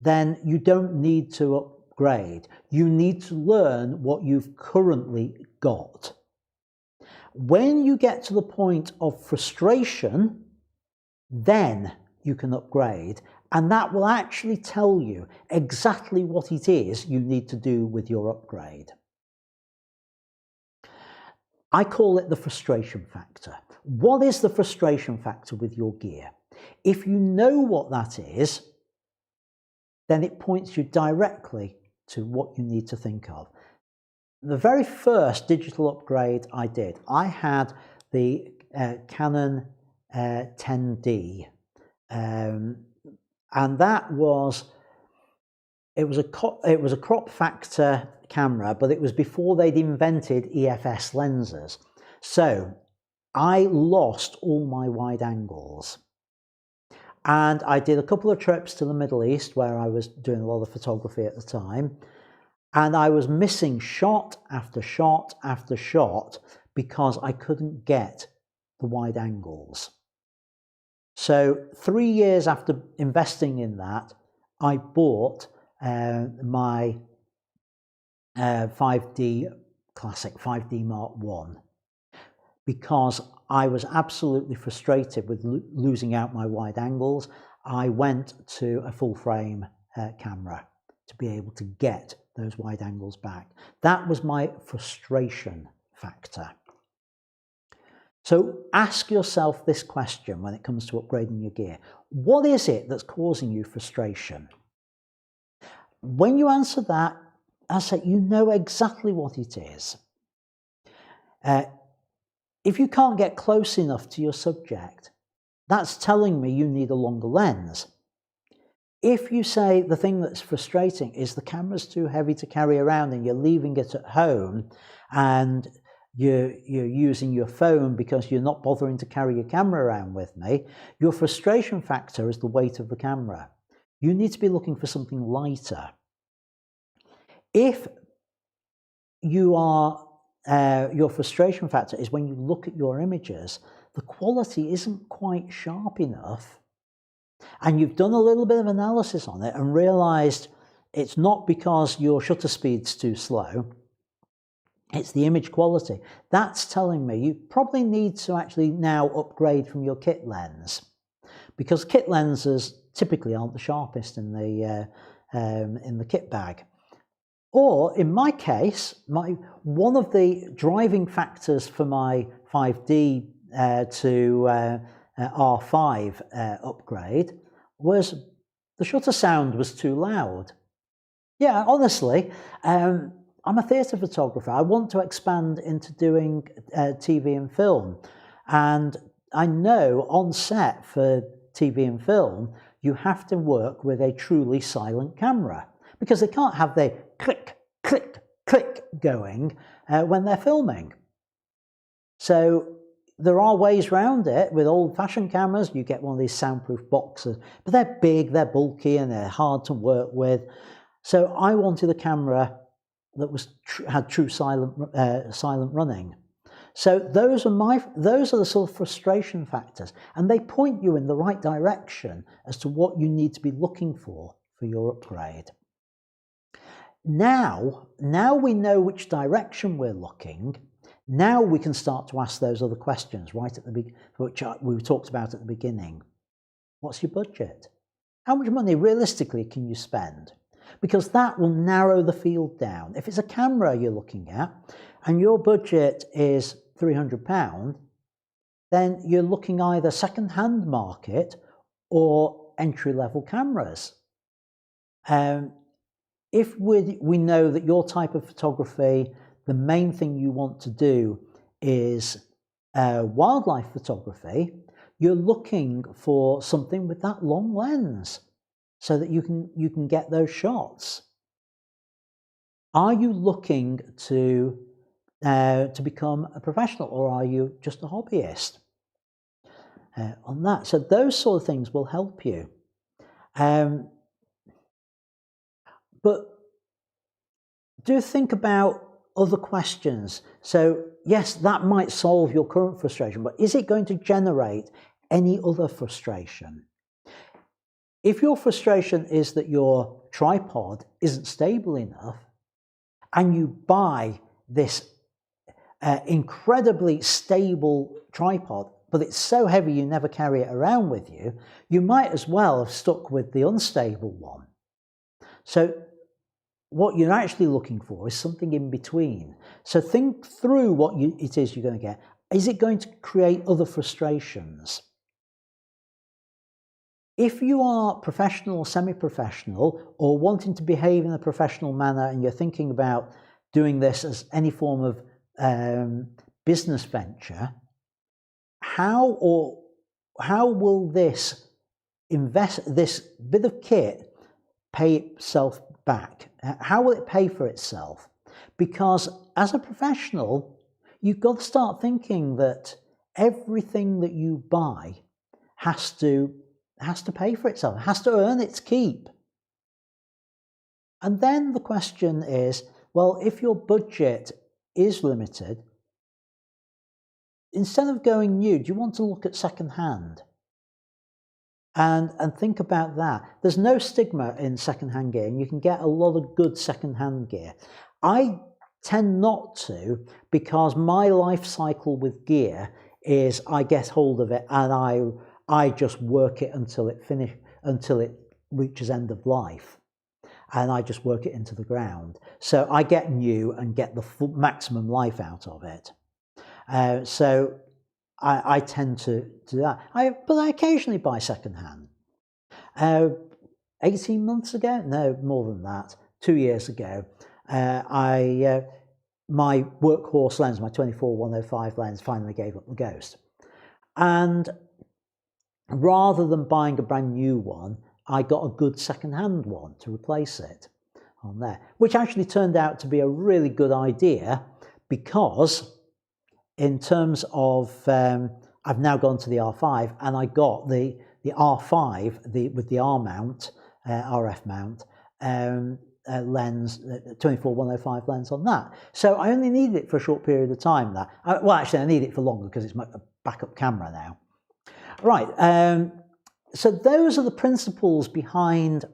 then you don't need to upgrade. You need to learn what you've currently got. When you get to the point of frustration, then you can upgrade, and that will actually tell you exactly what it is you need to do with your upgrade. I call it the frustration factor. What is the frustration factor with your gear? If you know what that is, then it points you directly to what you need to think of. The very first digital upgrade I did, I had the Canon 10D, and that was it was a crop factor camera, but it was before they'd invented EFS lenses. So I lost all my wide angles. And I did a couple of trips to the Middle East where I was doing a lot of photography at the time. And I was missing shot after shot after shot because I couldn't get the wide angles. So 3 years after investing in that, I bought my 5D Classic, 5D Mark I, because I was absolutely frustrated with losing out my wide angles. I went to a full frame camera to be able to get those wide angles back. That was my frustration factor. So ask yourself this question when it comes to upgrading your gear. What is it that's causing you frustration? When you answer that, I say you know exactly what it is. If you can't get close enough to your subject, that's telling me you need a longer lens. If you say the thing that's frustrating is the camera's too heavy to carry around and you're leaving it at home and you're using your phone because you're not bothering to carry your camera around with me, your frustration factor is the weight of the camera. You need to be looking for something lighter. If you are your frustration factor is when you look at your images, the quality isn't quite sharp enough, and you've done a little bit of analysis on it and realized it's not because your shutter speed's too slow, it's the image quality. That's telling me you probably need to actually now upgrade from your kit lens, because kit lenses typically aren't the sharpest in the kit bag. Or in my case, one of the driving factors for my 5D to R5 upgrade was the shutter sound was too loud. Yeah, honestly, I'm a theatre photographer. I want to expand into doing TV and film. And I know on set for TV and film, you have to work with a truly silent camera, because they can't have the click, click, click going when they're filming. So there are ways around it. With old-fashioned cameras, you get one of these soundproof boxes, but they're big, they're bulky, and they're hard to work with. So I wanted a camera that had true silent running. So those are the sort of frustration factors, and they point you in the right direction as to what you need to be looking for your upgrade. Now we know which direction we're looking. Now we can start to ask those other questions right at the which we talked about at the beginning. What's your budget? How much money realistically can you spend? Because that will narrow the field down. If it's a camera you're looking at and your budget is £300, then you're looking either second-hand market or entry-level cameras. If we know that your type of photography, the main thing you want to do is wildlife photography, you're looking for something with that long lens so that you can get those shots. Are you looking to become a professional, or are you just a hobbyist on that? So those sort of things will help you. But do think about other questions. So yes, that might solve your current frustration, but is it going to generate any other frustration? If your frustration is that your tripod isn't stable enough and you buy this incredibly stable tripod, but it's so heavy you never carry it around with you, you might as well have stuck with the unstable one. So what you're actually looking for is something in between. So think through what it is you're going to get. Is it going to create other frustrations? If you are professional or semi-professional, or wanting to behave in a professional manner, and you're thinking about doing this as any form of business venture, how will this bit of kit pay itself back? How will it pay for itself? Because as a professional, you've got to start thinking that everything that you buy has to pay for itself, has to earn its keep. And then the question is, well, if your budget is limited, instead of going new, do you want to look at second-hand? And think about that. There's no stigma in second-hand gear, and you can get a lot of good second-hand gear. I tend not to, because my life cycle with gear is I get hold of it and I just work it until it reaches end of life, and I just work it into the ground. So I get new and get the full maximum life out of it. So I tend to do that. But I occasionally buy second-hand. 18 months ago, no, more than that, 2 years ago, my workhorse lens, my 24-105 lens, finally gave up the ghost. And rather than buying a brand new one, I got a good second-hand one to replace it on there, which actually turned out to be a really good idea, because in terms of, I've now gone to the R5, and I got the R5 with the R mount, RF mount lens, 24-105 lens on that. So I only needed it for a short period of time. Well, actually, I need it for longer because it's my backup camera now. Right. So those are the principles behind.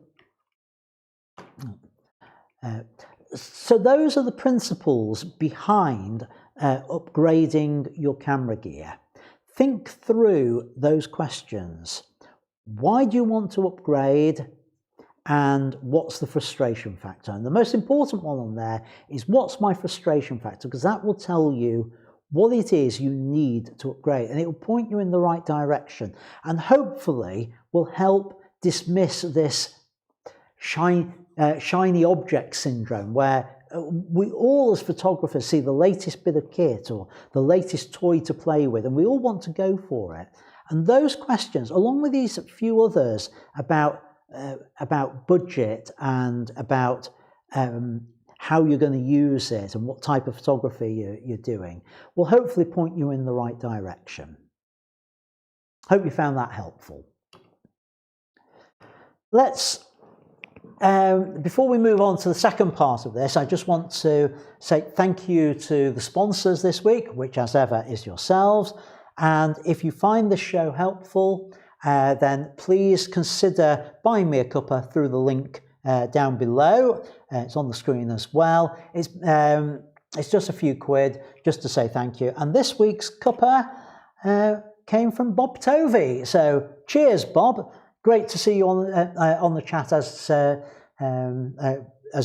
Upgrading your camera gear. Think through those questions. Why do you want to upgrade? And what's the frustration factor? And the most important one on there is, what's my frustration factor? Because that will tell you what it is you need to upgrade, and it will point you in the right direction, and hopefully will help dismiss this shiny object syndrome, where we all as photographers see the latest bit of kit or the latest toy to play with, and we all want to go for it. And those questions, along with these few others about budget and about how you're going to use it and what type of photography you're doing, will hopefully point you in the right direction. Hope you found that helpful. Let's before we move on to the second part of this, I just want to say thank you to the sponsors this week, which as ever is yourselves. And if you find this show helpful, then please consider buying me a cuppa through the link down below. It's on the screen as well. It's just a few quid just to say thank you. And this week's cuppa came from Bob Tovey. So cheers, Bob. great to see you on the chat as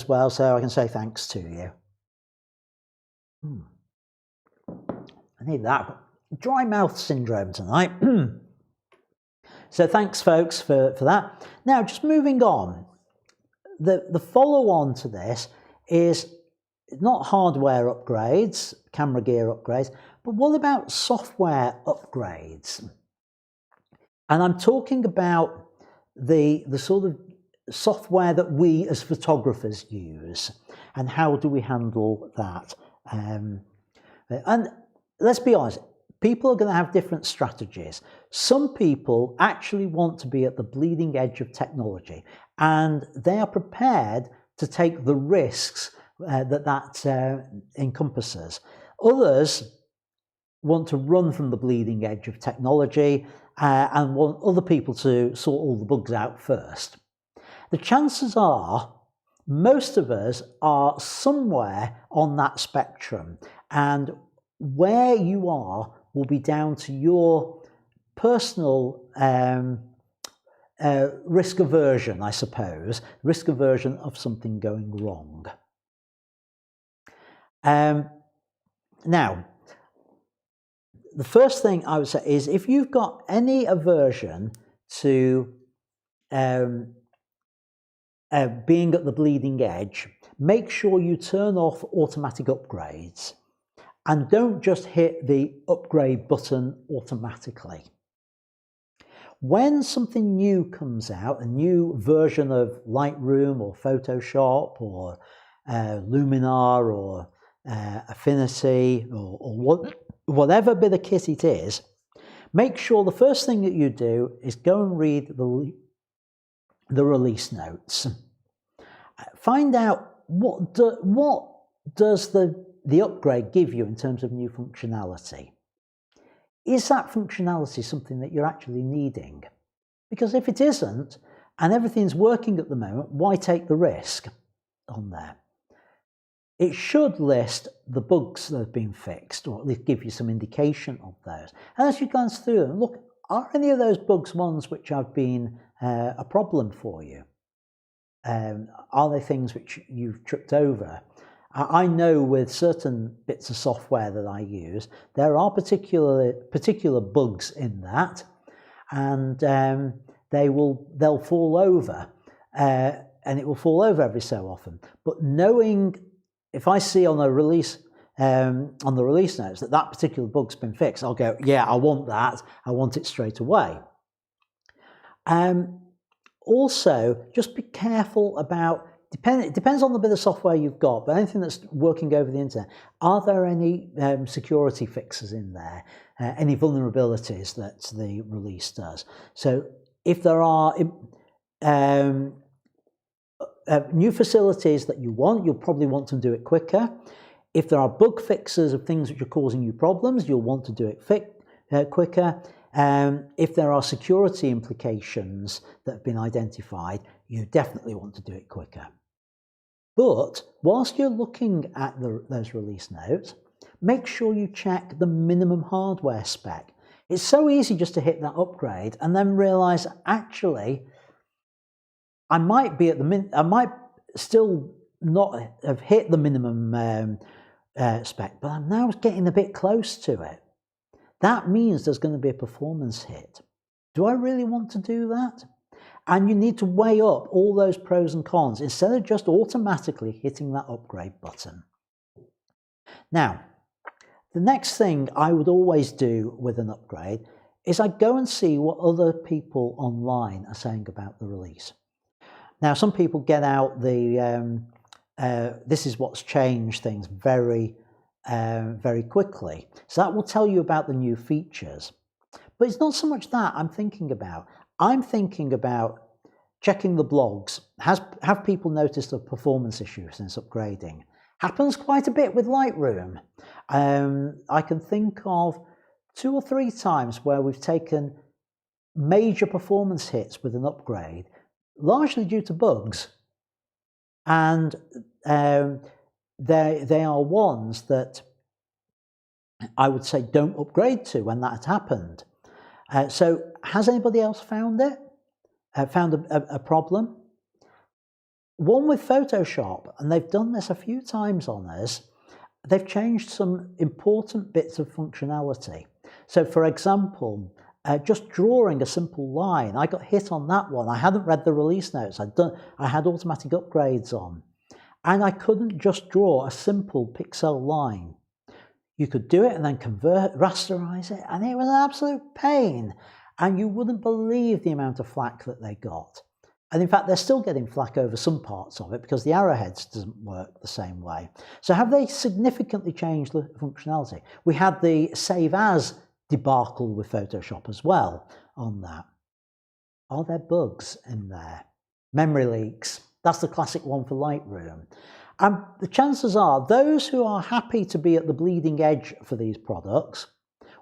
well, so I can say thanks to you. I need that. Dry mouth syndrome tonight. So thanks, folks, for that. Now, just moving on. The follow-on to this is not hardware upgrades, camera gear upgrades, but what about software upgrades? And I'm talking about the sort of software that we as photographers use, and how do we handle that? And let's be honest, people are going to have different strategies. Some people actually want to be at the bleeding edge of technology, and they are prepared to take the risks that encompasses. Others want to run from the bleeding edge of technology and want other people to sort all the bugs out first. The chances are most of us are somewhere on that spectrum, and where you are will be down to your personal risk aversion, I suppose, risk aversion of something going wrong. Now, the first thing I would say is if you've got any aversion to being at the bleeding edge, make sure you turn off automatic upgrades and don't just hit the upgrade button automatically. When something new comes out, a new version of Lightroom or Photoshop or Luminar or Affinity or whatever bit of kit it is, make sure the first thing that you do is go and read the release notes. Find out what does the upgrade give you in terms of new functionality. Is that functionality something that you're actually needing? Because if it isn't, and everything's working at the moment, why take the risk on there? It should list the bugs that have been fixed, or at least give you some indication of those. And as you glance through them, look, are any of those bugs ones which have been a problem for you? Are they things which you've tripped over? I know with certain bits of software that I use, there are particular bugs in that, and they'll fall over, and it will fall over every so often. But knowing, if I see on the release notes that particular bug's been fixed, I'll go, yeah, I want that. I want it straight away. Also, just be careful about. It depends on the bit of software you've got, but anything that's working over the internet, are there any security fixes in there, any vulnerabilities that the release does? So if there are new facilities that you want, you'll probably want to do it quicker. If there are bug fixes of things which are causing you problems, you'll want to do it quicker. If there are security implications that have been identified, you definitely want to do it quicker. But whilst you're looking at those release notes, make sure you check the minimum hardware spec. It's so easy just to hit that upgrade and then realise, actually, I might still not have hit the minimum spec, but I'm now getting a bit close to it. That means there's going to be a performance hit. Do I really want to do that? And you need to weigh up all those pros and cons instead of just automatically hitting that upgrade button. Now, the next thing I would always do with an upgrade is I go and see what other people online are saying about the release. Now, some people get out the this is what's changed things very quickly. So that will tell you about the new features. But it's not so much that I'm thinking about. I'm thinking about checking the blogs. Have people noticed a performance issue since upgrading? Happens quite a bit with Lightroom. I can think of 2 or 3 times where we've taken major performance hits with an upgrade, largely due to bugs. And they are ones that I would say don't upgrade to when that had happened. So has anybody else found it? found a problem. One with Photoshop, and they've done this a few times on us, they've changed some important bits of functionality. So for example, just drawing a simple line, I got hit on that one. I hadn't read the release notes. I had automatic upgrades on, and I couldn't just draw a simple pixel line. You could do it and then rasterize it, and it was an absolute pain. And you wouldn't believe the amount of flack that they got. And in fact, they're still getting flack over some parts of it because the arrowheads doesn't work the same way. So have they significantly changed the functionality? We had the save as debacle with Photoshop as well on that. Are there bugs in there? Memory leaks. That's the classic one for Lightroom. And the chances are those who are happy to be at the bleeding edge for these products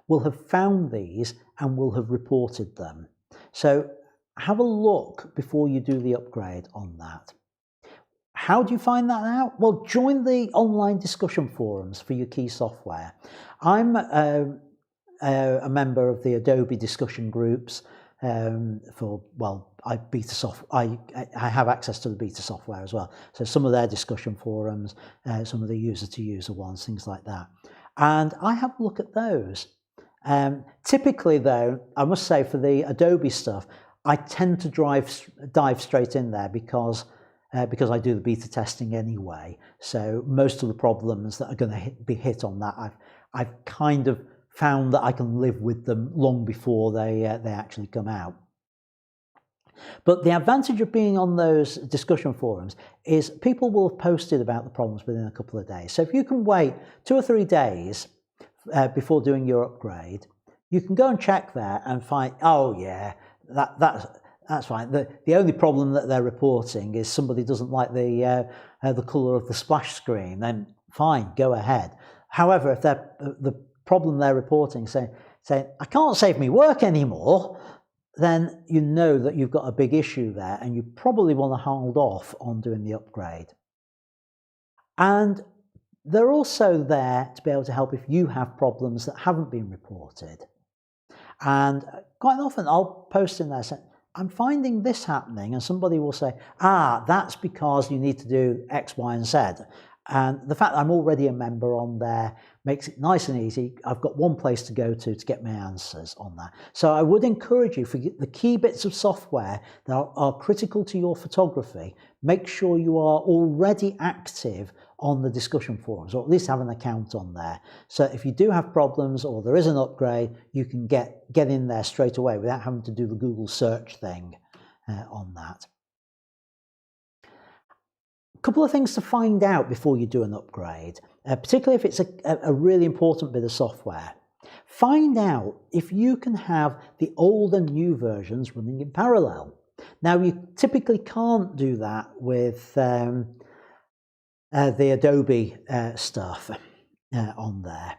will have found these and will have reported them. So have a look before you do the upgrade on that. How do you find that out? Well, join the online discussion forums for your key software. I'm a member of the Adobe discussion groups I have access to the beta software as well. So some of their discussion forums, some of the user-to-user ones, things like that. And I have a look at those. Typically though, I must say for the Adobe stuff, I tend to dive straight in there because I do the beta testing anyway. So most of the problems that are going to be hit on that, I've kind of found that I can live with them long before they actually come out. But the advantage of being on those discussion forums is people will have posted about the problems within a couple of days. So if you can wait 2 or 3 days before doing your upgrade, you can go and check there and find, oh yeah, that's fine. The only problem that they're reporting is somebody doesn't like the colour of the splash screen. Then fine, go ahead. However, if the problem they're reporting saying I can't save me work anymore, then you know that you've got a big issue there, and you probably want to hold off on doing the upgrade. And they're also there to be able to help if you have problems that haven't been reported. And quite often I'll post in there saying, I'm finding this happening, and somebody will say, that's because you need to do X, Y, and Z. And the fact that I'm already a member on there makes it nice and easy. I've got one place to go to get my answers on that. So I would encourage you, for the key bits of software that are critical to your photography, make sure you are already active on the discussion forums, or at least have an account on there. So if you do have problems or there is an upgrade, you can get in there straight away without having to do the Google search thing on that. A couple of things to find out before you do an upgrade, particularly if it's a really important bit of software. Find out if you can have the old and new versions running in parallel. Now, you typically can't do that with the Adobe stuff on there.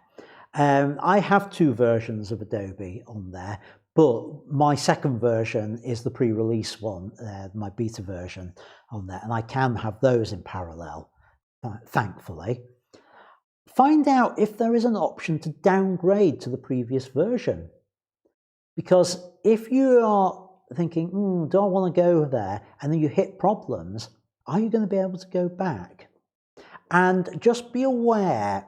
I have 2 versions of Adobe on there, but my second version is the pre-release one, my beta version on there, and I can have those in parallel, thankfully. Find out if there is an option to downgrade to the previous version. Because if you are thinking, do I want to go there, and then you hit problems, are you going to be able to go back? And just be aware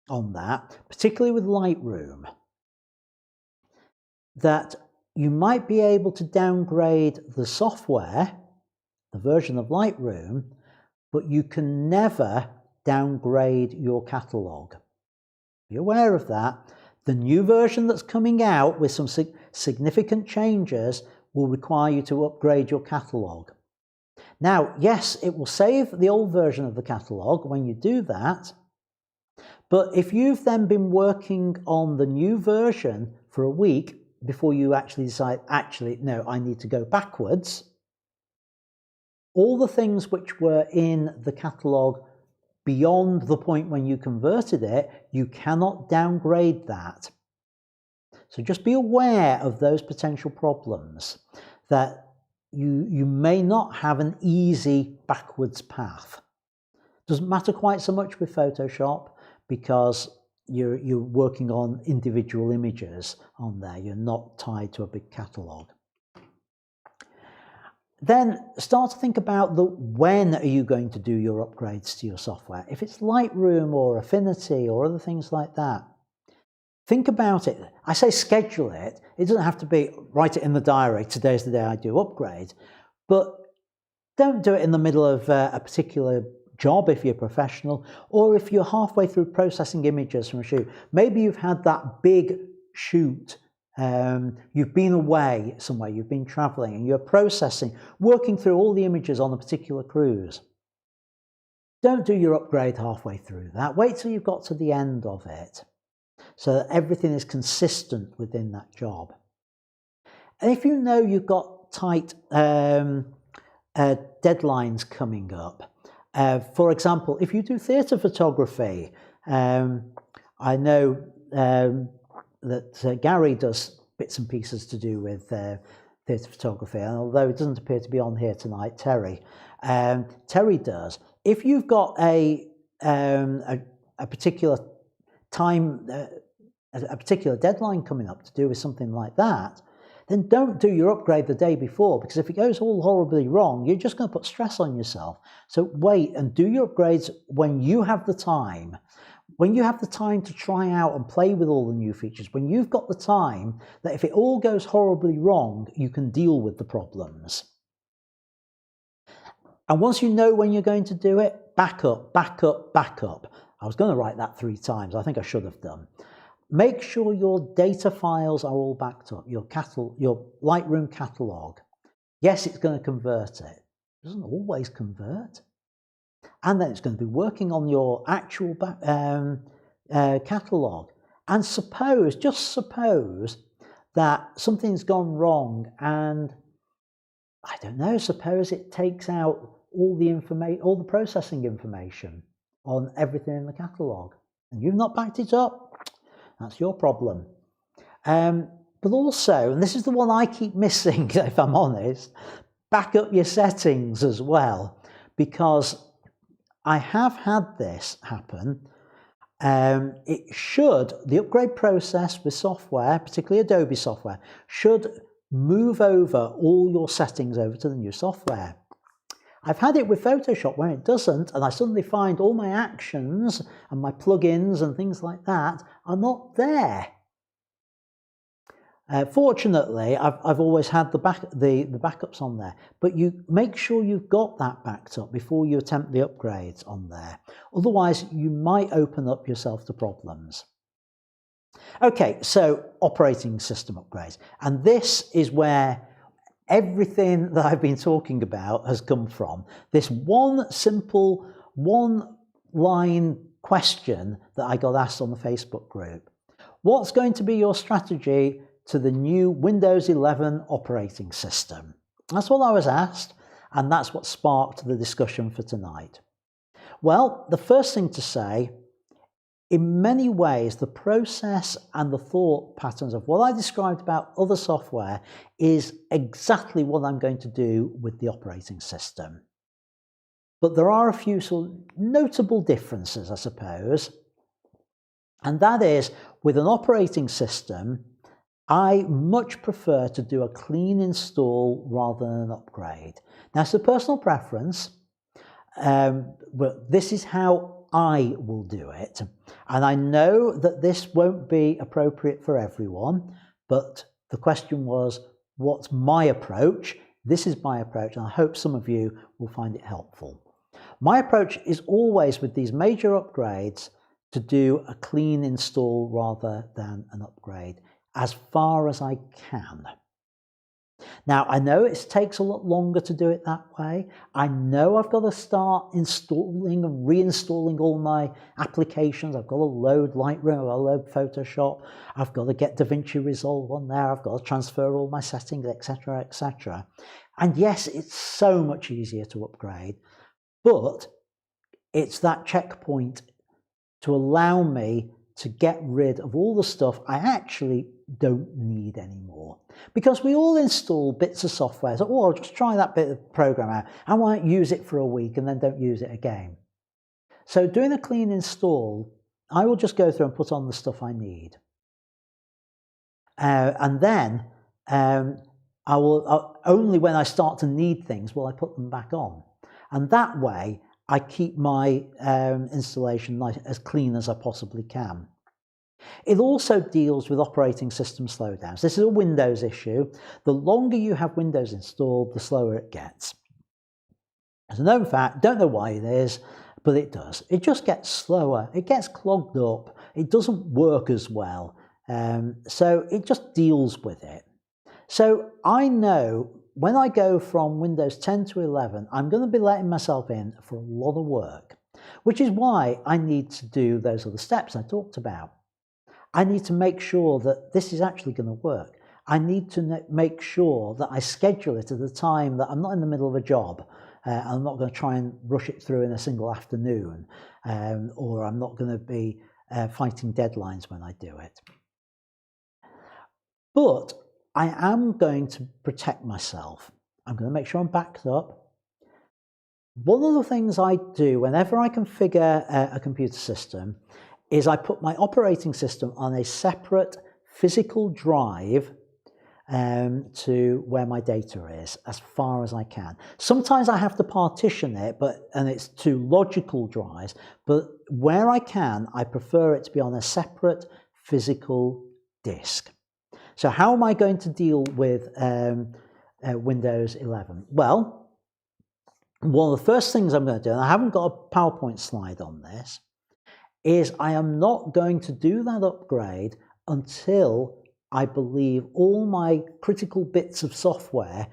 on that, particularly with Lightroom, that you might be able to downgrade the software, the version of Lightroom, but you can never downgrade your catalogue. Be aware of that. The new version that's coming out with some significant changes will require you to upgrade your catalogue. Now, yes, it will save the old version of the catalogue when you do that, but if you've then been working on the new version for a week before you actually decide, no, I need to go backwards, all the things which were in the catalogue beyond the point when you converted it, you cannot downgrade that. So just be aware of those potential problems, that you may not have an easy backwards path. Doesn't matter quite so much with Photoshop because you're working on individual images on there. You're not tied to a big catalogue. Then start to think about when are you going to do your upgrades to your software. If it's Lightroom or Affinity or other things like that, think about it. I say schedule it. It doesn't have to be write it in the diary. Today's the day I do upgrade. But don't do it in the middle of a particular job if you're professional, or if you're halfway through processing images from a shoot. Maybe you've had that big shoot. You've been away somewhere, you've been traveling, and you're processing, working through all the images on a particular cruise. Don't do your upgrade halfway through that. Wait till you've got to the end of it so that everything is consistent within that job. And if you know you've got tight deadlines coming up, for example, if you do theatre photography, I know that Gary does bits and pieces to do with theatre photography, and although it doesn't appear to be on here tonight, Terry does. If you've got a particular time, a particular deadline coming up to do with something like that, then don't do your upgrade the day before, because if it goes all horribly wrong, you're just going to put stress on yourself. So wait and do your upgrades when you have the time. When you have the time to try out and play with all the new features, when you've got the time that if it all goes horribly wrong, you can deal with the problems. And once you know when you're going to do it, back up, back up, back up. I was going to write that 3 times. I think I should have done. Make sure your data files are all backed up, your Lightroom catalog. Yes, it's going to convert it. It doesn't always convert. And then it's going to be working on your actual catalog. And just suppose that something's gone wrong, and I don't know, suppose it takes out all the processing information on everything in the catalog, and you've not backed it up. That's your problem. But also, and this is the one I keep missing, if I'm honest, back up your settings as well, because I have had this happen. The upgrade process with software, particularly Adobe software, should move over all your settings over to the new software. I've had it with Photoshop where it doesn't, and I suddenly find all my actions and my plugins and things like that are not there. Fortunately, I've always had the backups on there, but you make sure you've got that backed up before you attempt the upgrades on there. Otherwise, you might open up yourself to problems. Okay, so operating system upgrades, and this is where everything that I've been talking about has come from. This one simple, one-line question that I got asked on the Facebook group. What's going to be your strategy to the new Windows 11 operating system? That's what I was asked, and that's what sparked the discussion for tonight. Well, the first thing to say, in many ways, the process and the thought patterns of what I described about other software is exactly what I'm going to do with the operating system. But there are a few sort of notable differences, I suppose. And that is, with an operating system, I much prefer to do a clean install rather than an upgrade. Now, it's a personal preference, but this is how I will do it. And I know that this won't be appropriate for everyone, but the question was, what's my approach? This is my approach, and I hope some of you will find it helpful. My approach is always, with these major upgrades, to do a clean install rather than an upgrade, as far as I can. Now, I know it takes a lot longer to do it that way. I know I've got to start installing and reinstalling all my applications. I've got to load Lightroom, I've got to load Photoshop, I've got to get DaVinci Resolve on there, I've got to transfer all my settings, etc., etc. And yes, it's so much easier to upgrade, but it's that checkpoint to allow me to get rid of all the stuff I actually don't need anymore. Because we all install bits of software, so, oh, I'll just try that bit of program out. I might use it for a week and then don't use it again. So doing a clean install, I will just go through and put on the stuff I need. And then only when I start to need things will I put them back on. And that way I keep my installation as clean as I possibly can. It also deals with operating system slowdowns. This is a Windows issue. The longer you have Windows installed, the slower it gets. As a known fact, don't know why it is, but it does. It just gets slower. It gets clogged up. It doesn't work as well. So it just deals with it. So I know when I go from Windows 10 to 11, I'm going to be letting myself in for a lot of work, which is why I need to do those other steps I talked about. I need to make sure that this is actually going to work. I need to make sure that I schedule it at a time that I'm not in the middle of a job. I'm not going to try and rush it through in a single afternoon, or I'm not going to be fighting deadlines when I do it. But I am going to protect myself. I'm going to make sure I'm backed up. One of the things I do whenever I configure a computer system is I put my operating system on a separate physical drive to where my data is, as far as I can. Sometimes I have to partition it, and it's two logical drives, but where I can, I prefer it to be on a separate physical disk. So how am I going to deal with Windows 11? Well, one of the first things I'm going to do, and I haven't got a PowerPoint slide on this, is I am not going to do that upgrade until I believe all my critical bits of software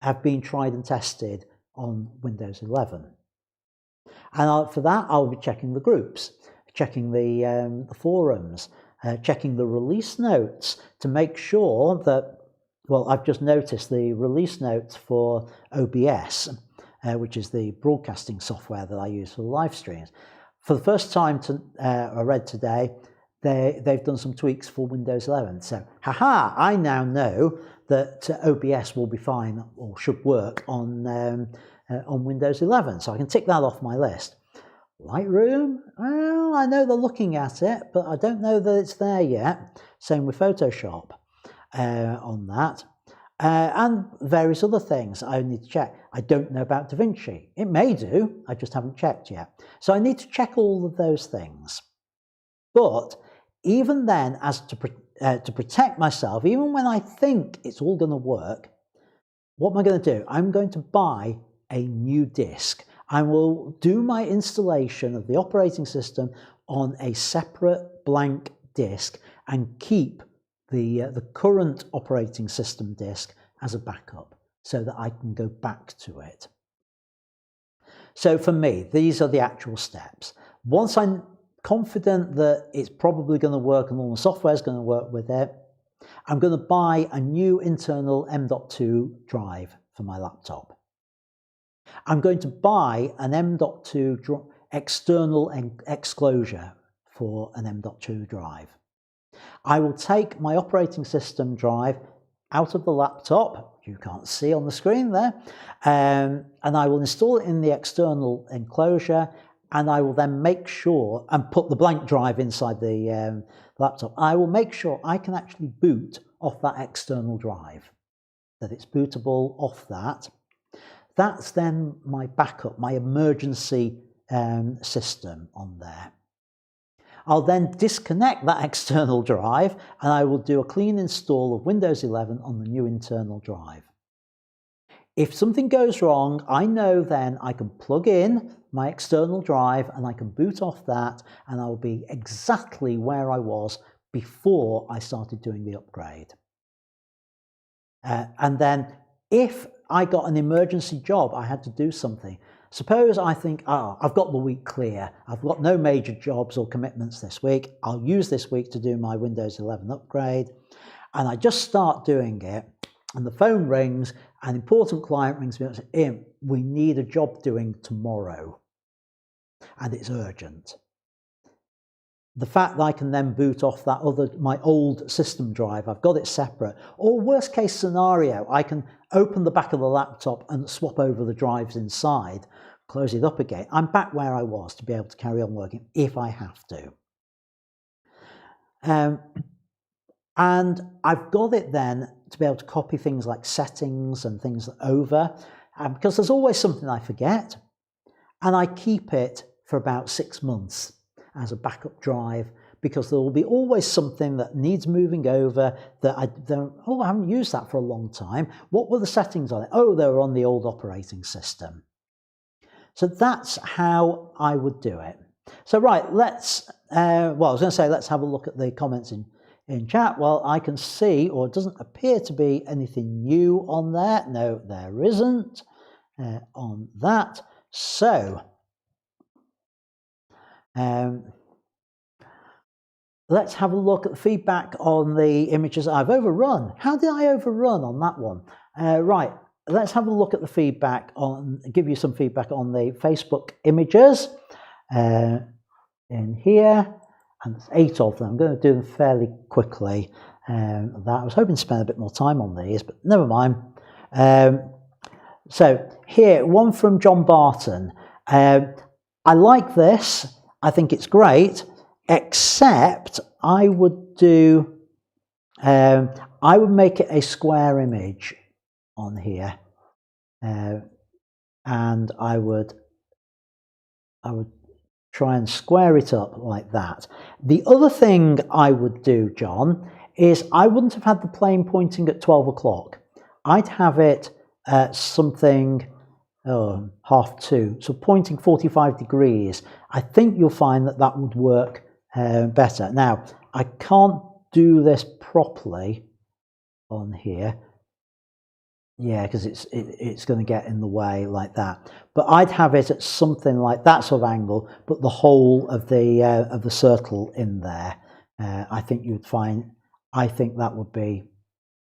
have been tried and tested on Windows 11. And for that, I'll be checking the groups, checking the forums, checking the release notes to make sure that, well, I've just noticed the release notes for OBS, which is the broadcasting software that I use for the live streams. For the first time I read today, they've done some tweaks for Windows 11. So, I now know that OBS will be fine or should work on Windows 11. So I can tick that off my list. Lightroom, well, I know they're looking at it, but I don't know that it's there yet. Same with Photoshop on that. And various other things I need to check. I don't know about DaVinci. It may do, I just haven't checked yet. So I need to check all of those things. But even then, as to protect myself, even when I think it's all going to work, what am I going to do? I'm going to buy a new disk. I will do my installation of the operating system on a separate blank disk and keep the current operating system disk as a backup so that I can go back to it. So for me, these are the actual steps. Once I'm confident that it's probably going to work and all the software is going to work with it, I'm going to buy a new internal M.2 drive for my laptop. I'm going to buy an M.2 external exclosure for an M.2 drive. I will take my operating system drive out of the laptop, you can't see on the screen there, and I will install it in the external enclosure, and I will then make sure and put the blank drive inside the laptop. I will make sure I can actually boot off that external drive, that it's bootable off that. That's then my backup, my emergency system on there. I'll then disconnect that external drive and I will do a clean install of Windows 11 on the new internal drive. If something goes wrong, I know then I can plug in my external drive and I can boot off that, and I'll be exactly where I was before I started doing the upgrade. And then if I got an emergency job, I had to do something. Suppose I think, I've got the week clear. I've got no major jobs or commitments this week. I'll use this week to do my Windows 11 upgrade. And I just start doing it, and the phone rings, an important client rings me and says, Ian, we need a job doing tomorrow. And it's urgent. The fact that I can then boot off that my old system drive, I've got it separate. Or worst case scenario, I can open the back of the laptop and swap over the drives inside, close it up again. I'm back where I was to be able to carry on working if I have to. And I've got it then to be able to copy things like settings and things over, because there's always something I forget, and I keep it for about 6 months as a backup drive, because there will be always something that needs moving over that I haven't used that for a long time. What were the settings on it? Oh, they were on the old operating system. So that's how I would do it. So right, let's, I was going to say, let's have a look at the comments in chat. Well, I can see, or it doesn't appear to be anything new on there. No, there isn't on that. So, let's have a look at the feedback on the images I've overrun. How did I overrun on that one? Right, let's have a look at the feedback give you some feedback on the Facebook images in here. And there's 8 of them. I'm going to do them fairly quickly. I was hoping to spend a bit more time on these, but never mind. So here, one from John Barton. I like this. I think it's great, except I would make it a square image on here, and I would try and square it up like that. The other thing I would do, John, is I wouldn't have had the plane pointing at 12 o'clock. I'd have it at something 1:30, so pointing 45 degrees. I think you'll find that would work better. Now, I can't do this properly on here. Yeah, because it's going to get in the way like that. But I'd have it at something like that sort of angle, but the whole of the circle in there. I think you'd find. I think that would be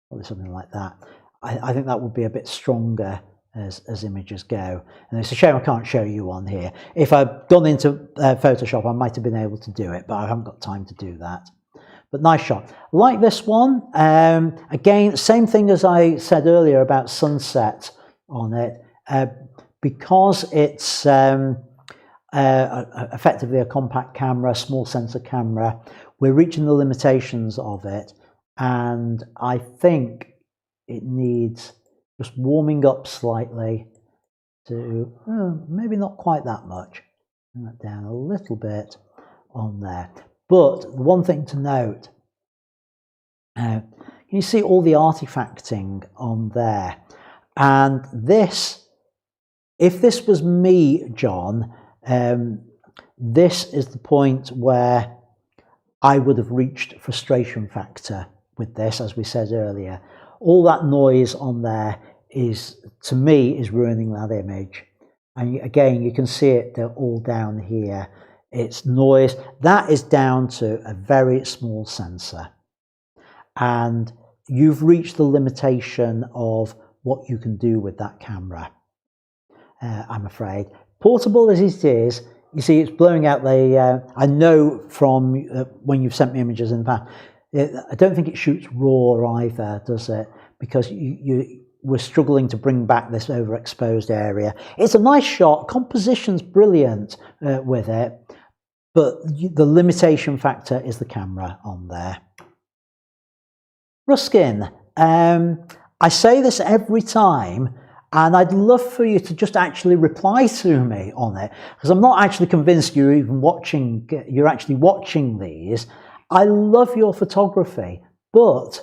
probably something like that. I think that would be a bit stronger as images go. And it's a shame I can't show you on here. If I'd gone into Photoshop, I might have been able to do it, but I haven't got time to do that. But nice shot. Like this one, again, same thing as I said earlier about sunset on it. Because it's effectively a compact camera, small sensor camera, we're reaching the limitations of it. And I think it needs just warming up slightly to, maybe not quite that much. Bring that down a little bit on there. But the one thing to note, you see all the artifacting on there. And this, if this was me, John, this is the point where I would have reached frustration factor with this, as we said earlier. All that noise on there is, to me, is ruining that image. And again, you can see it, they're all down here. It's noise. That is down to a very small sensor. And you've reached the limitation of what you can do with that camera, I'm afraid. Portable as it is, you see it's blowing out the, I know from when you've sent me images in the past, I don't think it shoots raw either, does it? Because we're struggling to bring back this overexposed area. It's a nice shot, composition's brilliant with it, but the limitation factor is the camera on there. Ruskin, I say this every time, and I'd love for you to just actually reply to me on it, because I'm not actually convinced you're actually watching these. I love your photography, but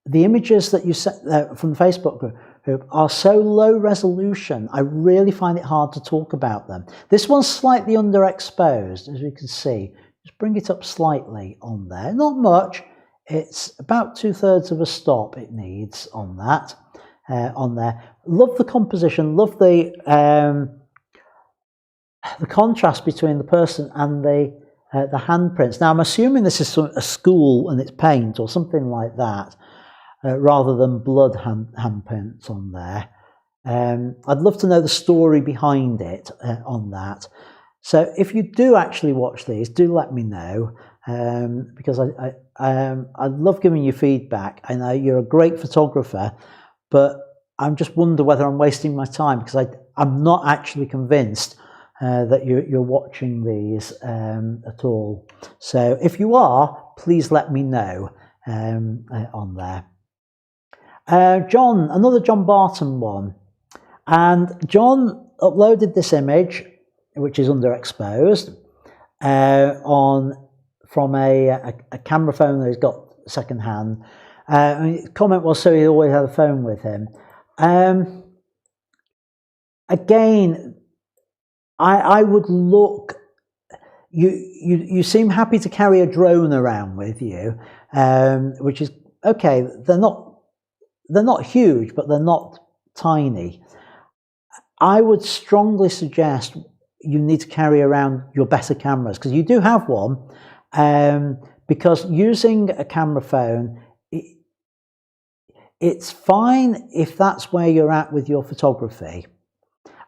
the images that you sent from the Facebook group are so low resolution, I really find it hard to talk about them. This one's slightly underexposed, as you can see. Just bring it up slightly on there. Not much. It's about 2/3 of a stop it needs on that, on there. Love the composition, love the contrast between the person and the handprints. Now, I'm assuming this is a school and it's paint or something like that, rather than blood handprints on there. I'd love to know the story behind it on that. So if you do actually watch these, do let me know, because I love giving you feedback. I know you're a great photographer, but I'm just wonder whether I'm wasting my time, because I'm not actually convinced that you're watching these at all. So if you are, please let me know, on there. John, another John Barton one, and John uploaded this image, which is underexposed, from a camera phone that he's got second hand. The comment was, so he always had a phone with him. Again, I would look. You seem happy to carry a drone around with you, which is okay. They're not huge, but they're not tiny. I would strongly suggest you need to carry around your better cameras, because you do have one, because using a camera phone, it's fine if that's where you're at with your photography,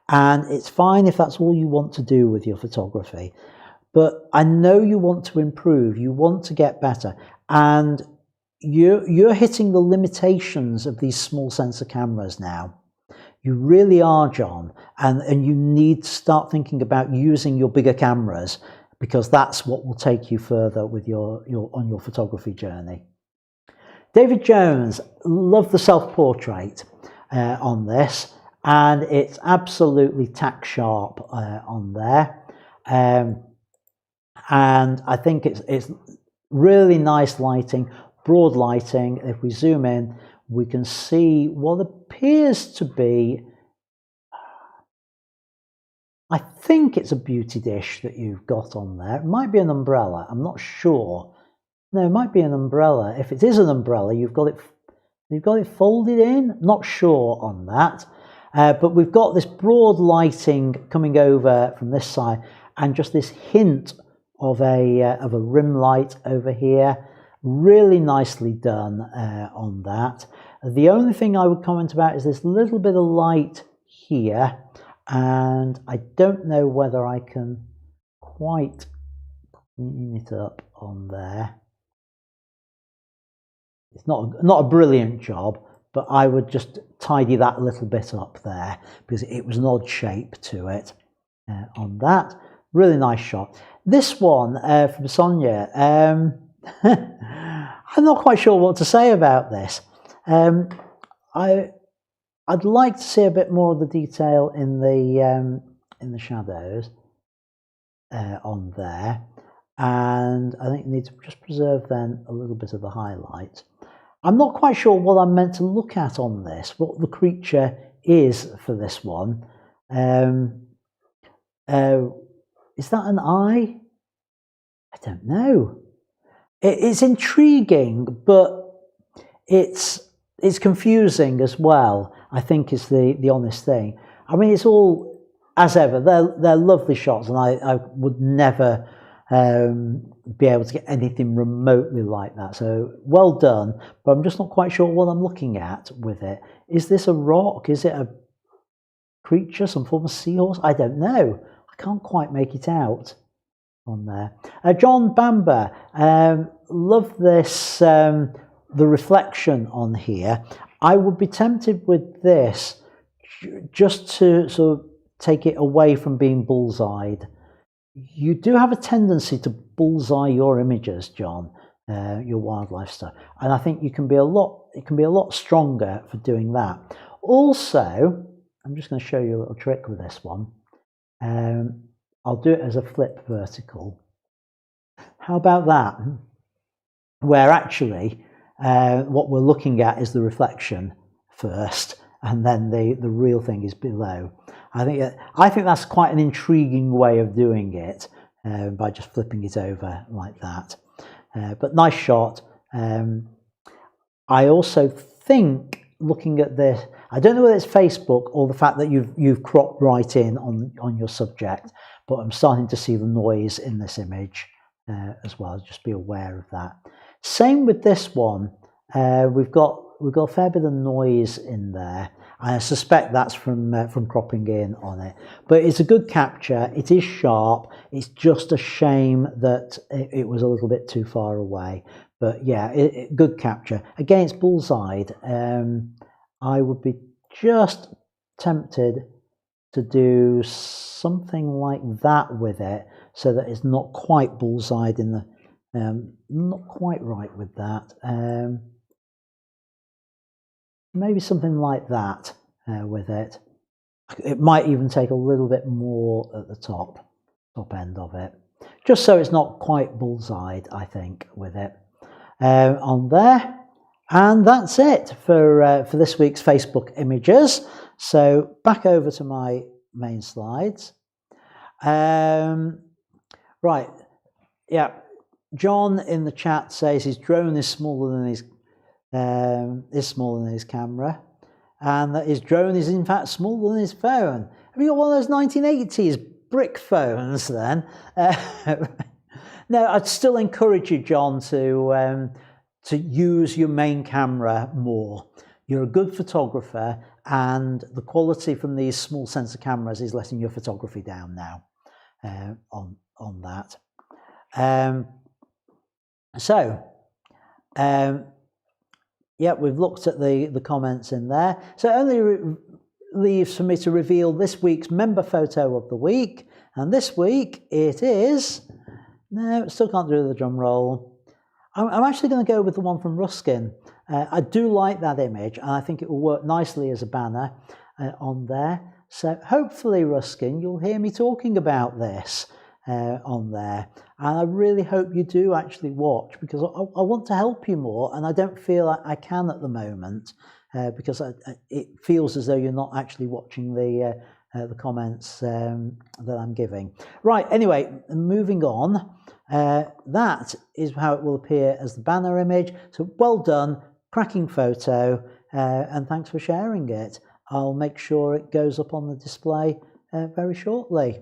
and it's fine if that's all you want to do with your photography. But I know you want to improve, you want to get better, and you're hitting the limitations of these small sensor cameras now. You really are, John, and you need to start thinking about using your bigger cameras, because that's what will take you further with on your photography journey. David Jones, love the self-portrait on this, and it's absolutely tack sharp on there. And I think it's really nice lighting, broad lighting. If we zoom in, we can see what appears to be, I think it's a beauty dish that you've got on there. It might be an umbrella, I'm not sure. No, it might be an umbrella. If it is an umbrella, you've got it folded in, not sure on that. But we've got this broad lighting coming over from this side, and just this hint of a rim light over here. Really nicely done on that. The only thing I would comment about is this little bit of light here, and I don't know whether I can quite clean it up on there. It's not a brilliant job, but I would just tidy that a little bit up there, because it was an odd shape to it on that. Really nice shot. This one from Sonia, I'm not quite sure what to say about this. I'd like to see a bit more of the detail in the shadows on there, and I think you need to just preserve then a little bit of the highlight. I'm not quite sure what I'm meant to look at on this, what the creature is for this one. Is that an eye? I don't know. It's intriguing, but it's confusing as well, I think, is the honest thing. I mean, it's all, as ever, they're lovely shots, and I would never be able to get anything remotely like that. So well done, but I'm just not quite sure what I'm looking at with it. Is this a rock? Is it a creature, some form of seahorse? I don't know. I can't quite make it out on there. John Bamber, love this, the reflection on here. I would be tempted with this just to sort of take it away from being bullseyed. You do have a tendency to bullseye your images, John, your wildlife stuff, and I think it can be a lot stronger for doing that. Also, I'm just going to show you a little trick with this one. I'll do it as a flip vertical. How about that? Where actually what we're looking at is the reflection first, and then the real thing is below. I think that's quite an intriguing way of doing it, by just flipping it over like that. But nice shot. I also think, looking at this, I don't know whether it's Facebook or the fact that you've cropped right in on your subject, but I'm starting to see the noise in this image as well. Just be aware of that. Same with this one. We've got a fair bit of noise in there. I suspect that's from cropping in on it. But it's a good capture. It is sharp. It's just a shame that it was a little bit too far away. But yeah, good capture. Again, it's bullseyed. I would be just tempted to do something like that with it, so that it's not quite bullseyed in Not quite right with that. Maybe something like that with it. It might even take a little bit more at the top end of it, just so it's not quite bullseyed, I think, with it on there. And that's it for this week's Facebook images. So back over to my main slides. Right, yeah. John in the chat says his drone is smaller than his camera, and that his drone is in fact smaller than his phone. Have you got one of those 1980s brick phones then? No, I'd still encourage you, John, to use your main camera more. You're a good photographer, and the quality from these small sensor cameras is letting your photography down now on that. Yeah, we've looked at the comments in there. So it only leaves for me to reveal this week's member photo of the week. And this week it is, no, still can't do the drum roll. I'm actually going to go with the one from Ruskin. I do like that image, and I think it will work nicely as a banner on there. So hopefully, Ruskin, you'll hear me talking about this on there. And I really hope you do actually watch, because I want to help you more, and I don't feel like I can at the moment because it feels as though you're not actually watching the comments that I'm giving. Right, anyway, moving on. That is how it will appear as the banner image. So well done, cracking photo, and thanks for sharing it. I'll make sure it goes up on the display very shortly.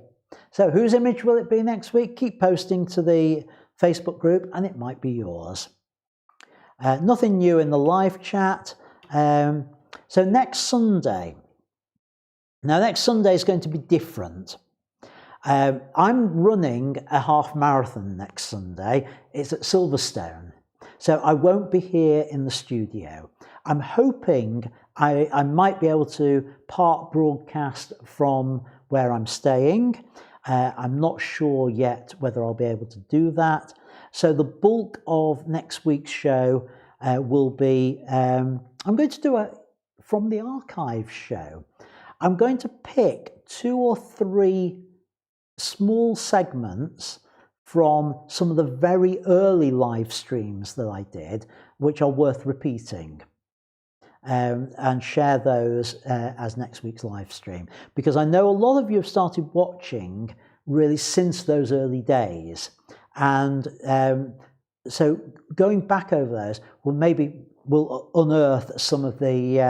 So whose image will it be next week? Keep posting to the Facebook group and it might be yours. Nothing new in the live chat. So next Sunday. Now next Sunday is going to be different. I'm running a half marathon next Sunday. It's at Silverstone. So I won't be here in the studio. I'm hoping I might be able to part broadcast from where I'm staying. I'm not sure yet whether I'll be able to do that. So the bulk of next week's show will be, I'm going to do a from the archive show. I'm going to pick 2 or 3 small segments from some of the very early live streams that I did, which are worth repeating. And share those as next week's live stream, because I know a lot of you have started watching really since those early days, and so going back over those will unearth some of the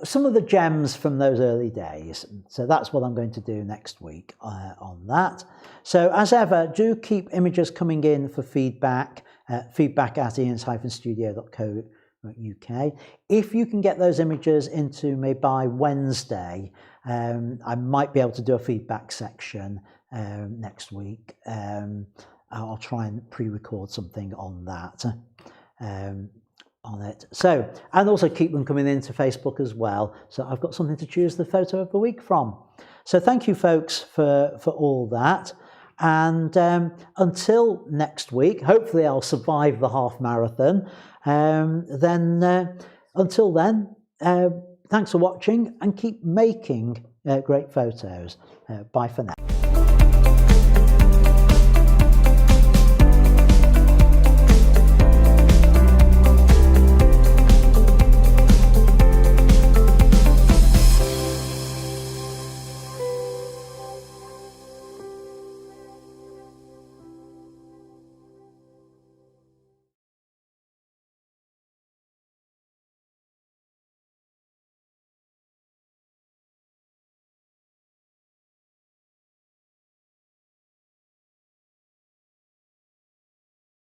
some of the gems from those early days. So that's what I'm going to do next week on that. So as ever, do keep images coming in for feedback, feedback at ians-studio.co.uk. If you can get those images into me by Wednesday, I might be able to do a feedback section next week. I'll try and pre-record something on that. On it. So, and also keep them coming into Facebook as well. So I've got something to choose the photo of the week from. So thank you folks for all that. And until next week, hopefully I'll survive the half marathon. Until then, thanks for watching and keep making great photos. Bye for now.